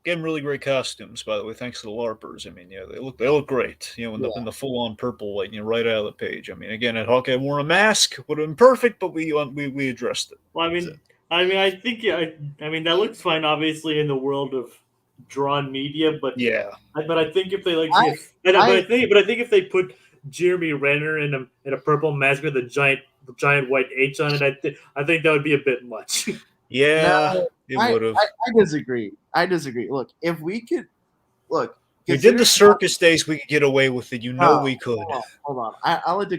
S1: Again, really great costumes, by the way. Thanks to the LARPers. I mean, they look great. In the full on purple, like right out of the page. I mean, again, had Hawkeye worn a mask, would have been perfect, but we addressed it.
S2: Well, I think that looks fine, obviously, in the world of drawn media, but
S1: Yeah,
S2: I think if they
S3: I
S2: think if they put Jeremy Renner in a purple mask with a giant white H on it, I think that would be a bit much.
S1: yeah,
S3: No,
S1: it would have.
S3: I disagree. Look, if we could look,
S1: We did the circus days. We could get away with it. We could.
S3: Hold on. I would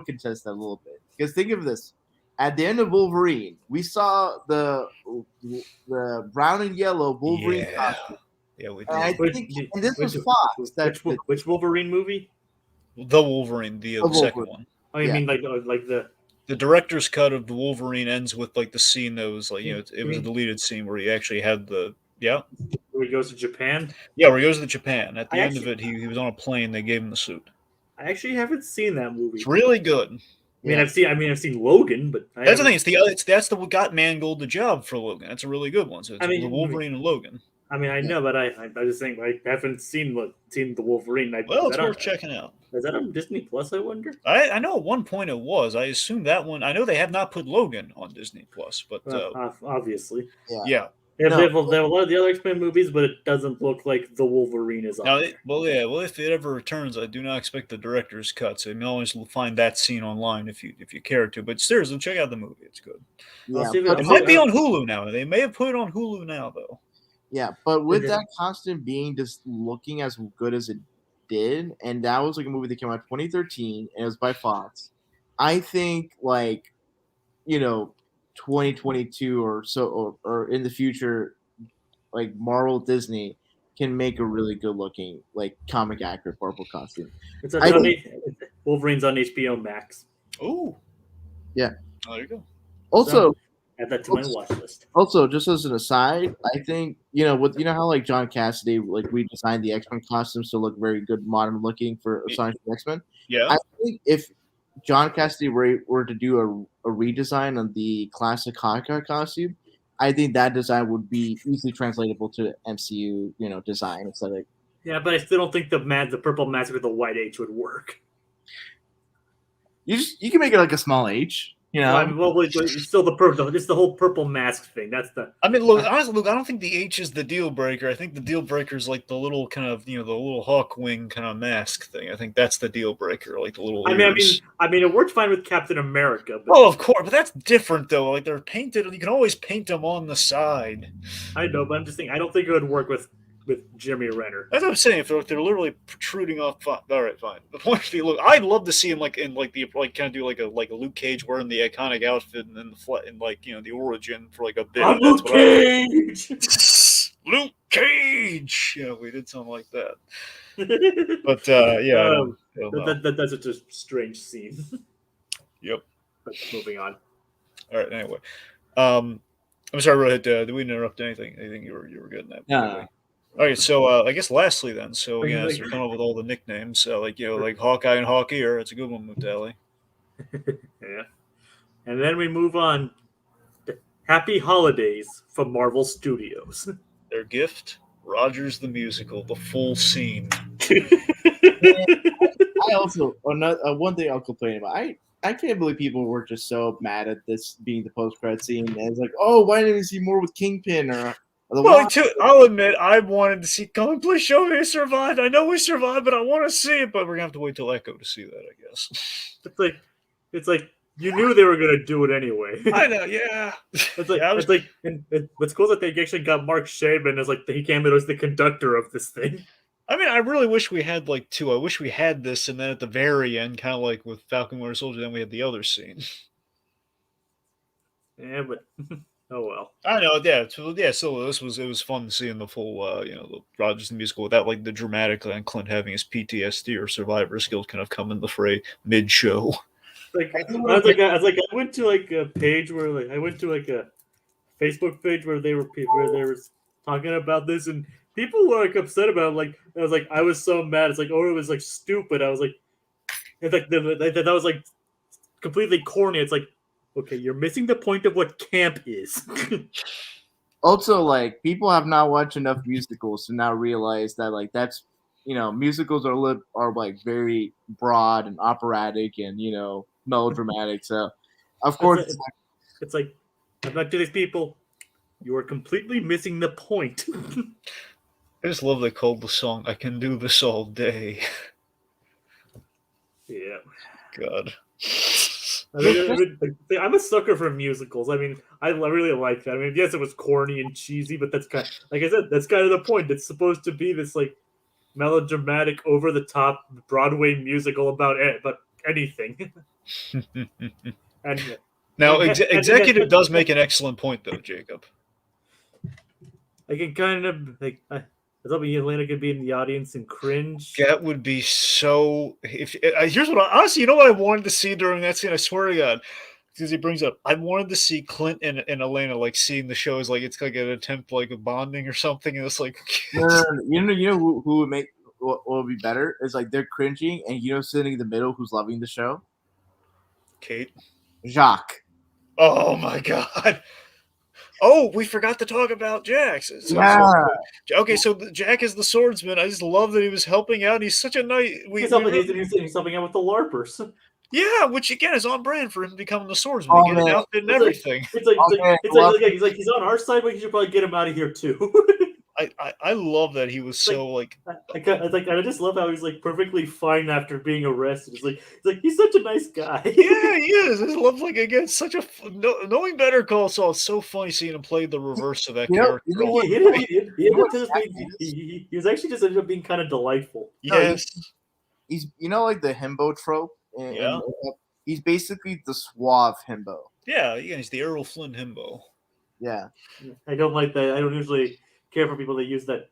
S3: contest that a little bit because think of this: at the end of Wolverine, we saw the brown and yellow Wolverine costume.
S1: Yeah, we
S3: And
S1: did.
S3: and this was Fox.
S2: Which Wolverine movie?
S1: The Wolverine, the second one.
S2: Oh, you mean like
S1: the director's cut of the Wolverine ends with like the scene that was like it was a deleted scene where he actually had the
S2: where he goes to Japan?
S1: Yeah, where he goes to Japan. At the end of it, he was on a plane. They gave him the suit.
S2: I actually haven't seen that movie.
S1: It's really good.
S2: I've seen Logan, but
S1: that's the thing. That's the what got Mangold the job for Logan. That's a really good one. So it's the Wolverine and Logan.
S2: I know, but I just think I haven't seen the Wolverine.
S1: It's worth checking out.
S2: Is that on Disney Plus? I wonder.
S1: I know at one point it was. I assume that one. I know they have not put Logan on Disney Plus, but
S2: obviously,
S1: yeah.
S2: They have a lot of the other X-Men movies, but it doesn't look like the Wolverine is on there.
S1: Well, if it ever returns, I do not expect the director's cut. So you can always find that scene online if you care to. But seriously, check out the movie; it's good.
S3: Yeah,
S1: it might be on Hulu now. They may have put it on Hulu now, though.
S3: Yeah, but with that costume being just looking as good as it did, and that was like a movie that came out in 2013, and it was by Fox. I think 2022 or so, or in the future, like Marvel Disney can make a really good looking comic accurate purple costume.
S2: Wolverine's on HBO Max.
S1: Oh,
S3: yeah.
S1: Oh, there you go.
S3: Also,
S2: add that to my watch list.
S3: Also, just as an aside, I think how John Cassidy redesigned the X-Men costumes to look very good, modern looking for Sonic the X-Men.
S1: Yeah,
S3: I think if John Cassidy were to do a redesign on the classic Hawkeye costume, I think that design would be easily translatable to MCU, design aesthetic.
S2: Yeah, but I still don't think the purple mask with the white H would work.
S3: You can make it like a small H.
S2: It's still it's the whole purple mask thing. That's the.
S1: I mean, look, honestly, I don't think the H is the deal breaker. I think the deal breaker is like the little kind of, the little hawk wing kind of mask thing. I think that's the deal breaker, like the little. Ears.
S2: It worked fine with Captain America.
S1: But... Oh, of course, but that's different though. Like they're painted. You can always paint them on the side.
S2: I know, but I'm just saying I don't think it would work with Jeremy Renner.
S1: That's what I'm saying. If they're literally protruding off, fine. All right, fine. The point is, look, I'd love to see him kind of do like a Luke Cage wearing the iconic outfit and then the origin for like a bit.
S2: Luke Cage.
S1: Luke Cage. Yeah, we did something like that. But
S2: that's just a strange scene.
S1: Yep.
S2: But moving on.
S1: All right. Anyway, I'm sorry, Rohith. Did we interrupt anything? Anything you were good in that?
S3: No.
S1: Okay, so I guess lastly then, so again, as they're coming up with all the nicknames, like Hawkeye and Hawkeyer, it's a good one, Mutali.
S2: Yeah. And then we move on to Happy Holidays from Marvel Studios.
S1: Their gift, Rogers the Musical, the full scene.
S3: I also, one thing I'll complain about, I can't believe people were just so mad at this being the post-credit scene. And it's like, oh, why didn't we see more with Kingpin or
S1: I'll admit, I wanted to see. Come on, please show me we survived. I know we survived, but I want to see it. But we're gonna have to wait till Echo to see that, I guess.
S2: It's like you knew they were gonna do it anyway.
S1: I know, yeah.
S2: What's cool that they actually got Mark Shaban as he came in as the conductor of this thing.
S1: I mean, I really wish we had two. I wish we had this, and then at the very end, kind of like with Falcon Winter Soldier, then we had the other scene.
S2: Yeah, but. Oh well.
S1: I know, yeah. So it was fun seeing the full, the Rogers the Musical without the dramatic and Clint having his PTSD or survivor skills kind of come in the fray mid-show.
S2: I went to a page where I went to a Facebook page where they were talking about this and people were upset about it. I was so mad. It's it was stupid. I was that was completely corny. It's okay, you're missing the point of what camp is.
S3: Also, like, people have not watched enough musicals to now realize that, like, that's, musicals are like very broad and operatic and melodramatic. So, of course,
S2: It's like, I'm not to these people. You are completely missing the point.
S1: I just love they called the song "I Can Do This All Day."
S2: Yeah.
S1: God.
S2: I'm a sucker for musicals. I mean, I really like that. I mean, yes, it was corny and cheesy, but that's kind of, like I said, that's kind of the point. It's supposed to be this like melodramatic, over the top Broadway musical about anything. and
S1: Now,
S2: and,
S1: Executive does make an excellent point, though, Jacob.
S2: I can kind of like. I thought Atlanta could be in the audience and cringe.
S1: That would be so. Here's what honestly, you know what I wanted to see during that scene. I swear to God, because he brings up, I wanted to see Clint and Elena like seeing the show as like it's like an attempt like a bonding or something, and it's like
S3: no. You know who would make what would be better is like they're cringing and sitting in the middle who's loving the show.
S1: Kate.
S3: Jacques.
S1: Oh my God. Oh, we forgot to talk about Jax. Okay, so Jack is the swordsman. I just love that he was helping out. He's such a nice.
S2: He's helping out with the LARPers.
S1: Yeah, which again is on brand for him becoming the swordsman. He gets an outfit and everything.
S2: He's on our side, but you should probably get him out of here too.
S1: I love that he was so like.
S2: I just love how he's like perfectly fine after being arrested. It's like he's such a nice guy.
S1: Yeah, he is. I love like again such a knowing Better Call Saul. It's so funny seeing him play the reverse of that character.
S2: He was actually just ended up being kind of delightful.
S1: Yes,
S3: he's like the himbo trope. He's basically the suave himbo.
S1: Yeah, he's the Errol Flynn himbo.
S3: Yeah,
S2: I don't like that. I don't usually care for people that use that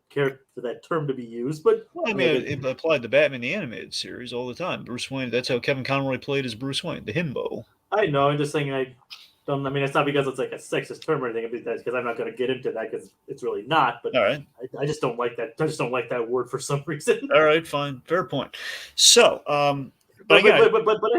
S2: term to be used, but
S1: I mean, it applied to Batman the Animated Series all the time. Bruce Wayne. That's how Kevin Conroy played as Bruce Wayne, the himbo.
S2: I know. I'm just saying. I mean, it's not because it's like a sexist term or anything. Because I'm not going to get into that because it's really not. But
S1: all right,
S2: I just don't like that. I just don't like that word for some reason.
S1: All right, fine, fair point. So,
S2: but I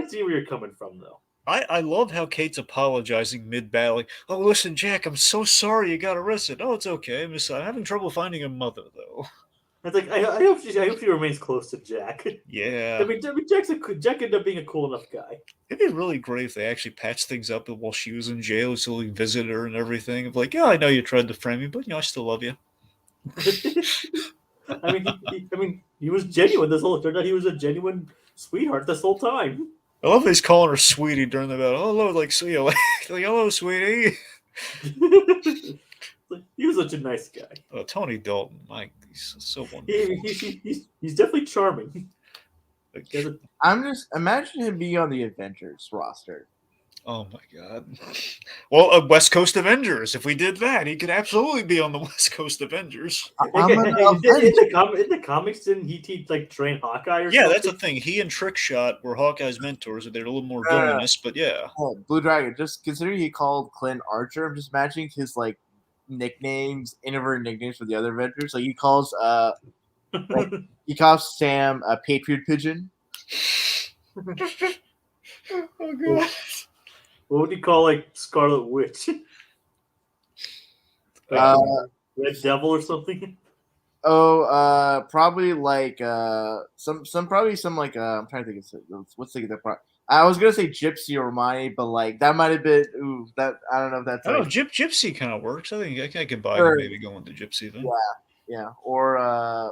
S2: see where you're coming from, though.
S1: I love how Kate's apologizing mid-battle. Like, oh, listen, Jack, I'm so sorry you got arrested. Oh, it's okay. I'm having trouble finding a mother, though.
S2: It's like I hope she remains close to Jack.
S1: Yeah.
S2: I mean, Jack ended up being a cool enough guy.
S1: It'd be really great if they actually patched things up while she was in jail, so he visited her and everything. Of like, yeah, I know you tried to frame me, but I still love you.
S2: I mean, he was genuine this whole. Turned out he was a genuine sweetheart this whole time.
S1: I love that he's calling her sweetie during the battle. Oh, hello, like, so like, hello, sweetie.
S2: He was such a nice guy.
S1: Oh, Tony Dalton, he's so wonderful.
S2: He's definitely charming.
S3: I'm just imagine him being on the Avengers roster.
S1: Oh my God! Well, West Coast Avengers. If we did that, he could absolutely be on the West Coast Avengers.
S2: In the comics, didn't he like train Hawkeye or something?
S1: Yeah, that's the thing. He and Trickshot were Hawkeye's mentors. They're a little more villainous, but yeah.
S3: Blue Dragon. Just considering he called Clint Archer, I'm just imagining his like innovative nicknames for the other Avengers. Like he calls Sam a Patriot Pigeon.
S1: Oh God.
S2: What would you call like Scarlet Witch? Red Devil or something?
S3: Oh, probably like some like I'm trying to think of what's the part. I was gonna say Gypsy or Romani, but like that might have been that I don't know if that's.
S1: I don't know. Gypsy kind of works. I think I could buy maybe going to Gypsy then.
S3: Yeah, or I'm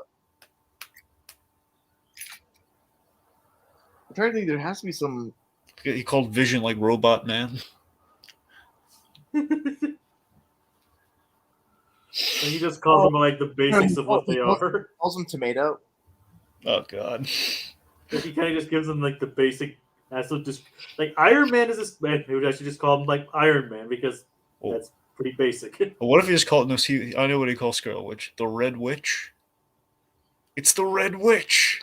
S3: trying to think. There has to be some.
S1: He called Vision like Robot Man.
S2: He just calls them like the basics of what they are.
S3: Calls them Tomato.
S1: Oh God.
S2: He kind of just gives them like the basic. So just like Iron Man is this man. Maybe I should just call him like Iron Man because that's pretty basic.
S1: Well, what if he just called? No, I know what he calls Scarlet Witch. The Red Witch. It's the Red Witch.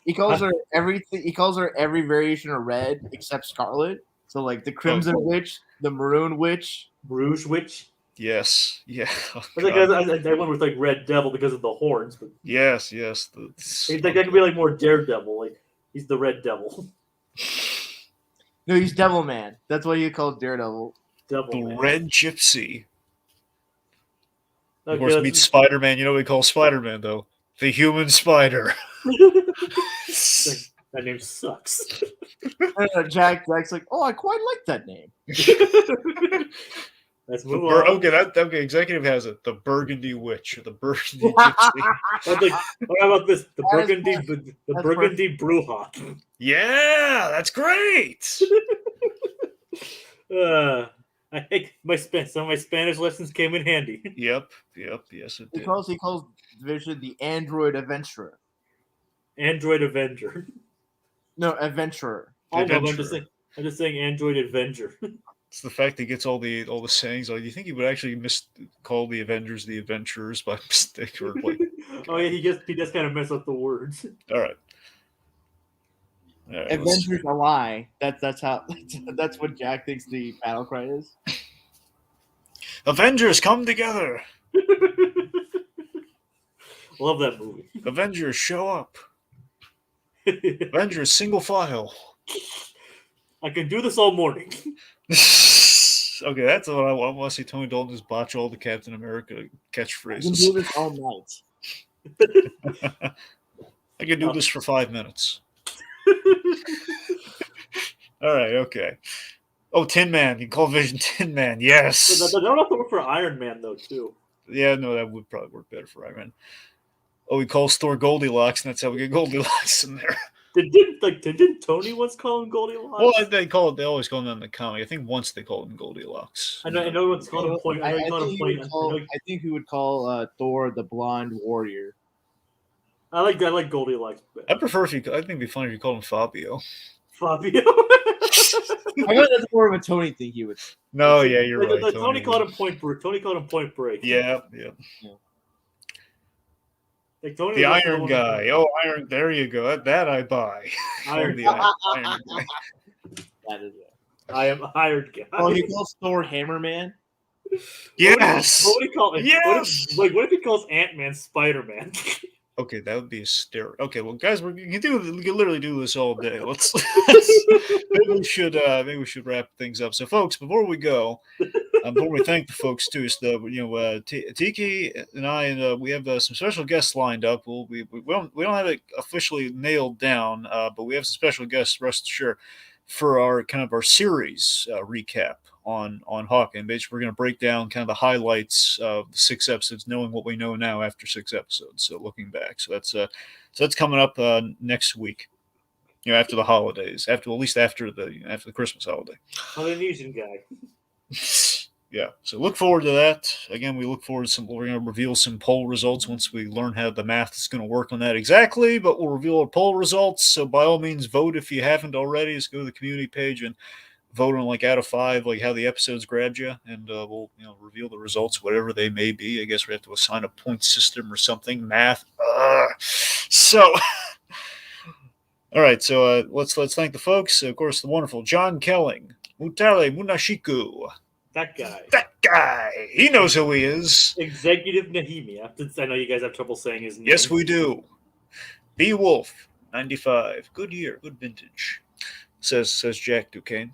S3: He calls her everything. He calls her every variation of red except Scarlet. So like the Crimson Witch, the Maroon Witch,
S2: Rouge Witch.
S1: Yes. Yeah. Oh,
S2: I went with like Red Devil because of the horns. But
S1: yes.
S2: that could be like more Daredevil. Like he's the Red Devil.
S3: No, he's Devil Man. That's why he calls Daredevil.
S2: Devil
S1: the
S2: Man.
S1: Red Gypsy. Of
S2: Okay,
S1: course, meets Spider-Man. You know what we call Spider-Man, though? The Human Spider.
S2: That name sucks.
S3: Jack's like, oh, I quite like that name.
S2: Let's move on.
S1: Okay, executive has it. The Burgundy Witch, or the Burgundy Gypsy.
S2: What about this? The
S3: That is
S2: Burgundy Brewhawk.
S1: Yeah, that's great.
S2: I think some of my Spanish lessons came in handy.
S1: Yep, yes it
S3: He
S1: did.
S3: calls Vision the Android Adventurer.
S2: Android Avenger.
S3: No, Adventurer.
S2: I know, but
S1: Adventurer.
S2: I'm just saying Android Avenger.
S1: It's the fact that he gets all the sayings. Like, you think he would actually call the Avengers the Adventurers by mistake, or like?
S2: Oh yeah, he does kind of mess up the words.
S1: All right.
S3: Avengers a lie. That's how. That's what Jack thinks the battle cry is.
S1: Avengers come together.
S2: Love that movie.
S1: Avengers show up. Avengers single file.
S2: I can do this all morning.
S1: Okay, that's what I want. I want to see Tony Dalton just botch all the Captain America
S3: I can
S1: catchphrases.
S3: do this all night.
S1: I can do this for 5 minutes. All right, okay. Oh, Tin Man. You can call Vision Tin Man. Yes.
S2: That don't have to work for Iron Man though, too.
S1: Yeah, no, that would probably work better for Iron Man. Oh, he calls Thor Goldilocks, and that's how we get Goldilocks in there.
S2: Didn't Tony once call him Goldilocks?
S1: Well, they always call him in the comic. I think once they called him Goldilocks.
S2: I know what's called him point.
S3: I think he would call Thor the Blonde Warrior.
S2: I like Goldilocks.
S1: I prefer I think it'd be funny if you called him Fabio.
S2: Fabio.
S3: I know that's more of a Tony thing he would.
S1: No, yeah, you're right.
S2: Tony called him Point Break. Tony called him Point Break.
S1: Yeah.
S2: Like Tony
S1: The Iron Guy. Oh, Iron. There you go. That I buy.
S2: Iron
S1: The Iron Guy.
S3: That is it.
S2: I am Iron Guy.
S3: Oh, he calls Thor Hammerman.
S1: Yes.
S2: What would he call it?
S1: Yes.
S2: What if he calls Ant-Man Spider-Man?
S1: Okay, that would be hysterical. Okay, well, guys, we can literally do this all day. Let's maybe we should wrap things up. So, folks, before we go, before we thank the folks too, so Tiki and I, and we have some special guests lined up. We don't have it officially nailed down, but we have some special guests. Rest assured, for our series recap on Hawkeye. And basically, we're going to break down kind of the highlights of the 6 episodes, knowing what we know now after 6 episodes. So looking back, so that's coming up next week. After the holidays, at least after the Christmas holiday.
S2: Polynesian guy.
S1: Yeah, so look forward to that. Again, we look forward to we're going to reveal some poll results once we learn how the math is going to work on that exactly, but we'll reveal our poll results. So by all means, vote if you haven't already. Just go to the community page and vote on out of 5, how the episodes grabbed you, and we'll reveal the results, whatever they may be. I guess we have to assign a point system or something. Math. So, all right. So let's thank the folks. Of course, the wonderful John Kelling, Mutale Munashiku.
S2: That guy.
S1: That guy. He knows who he is.
S2: Executive Nahimi. I know you guys have trouble saying his name.
S1: Yes, we do. B Wolf 95. Good year. Good vintage. Says Jack Duquesne.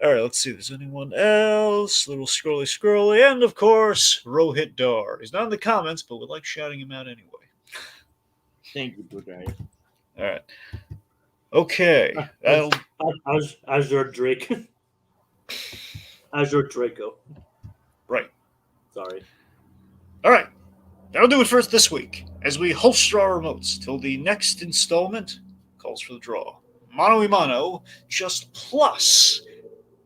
S1: All right, let's see if there's anyone else. Little scrolly. And, of course, Rohith Dhar. He's not in the comments, but we like shouting him out anyway.
S3: Thank you, Bluedragon.
S1: All right. Okay.
S2: Azure Drake. Azure Draco.
S1: Right.
S2: Sorry.
S1: All right. That'll do it for us this week, as we holster our remotes till the next installment calls for the draw. Mano y mano, just Plus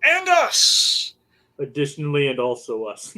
S1: and Us.
S2: Additionally, and also us.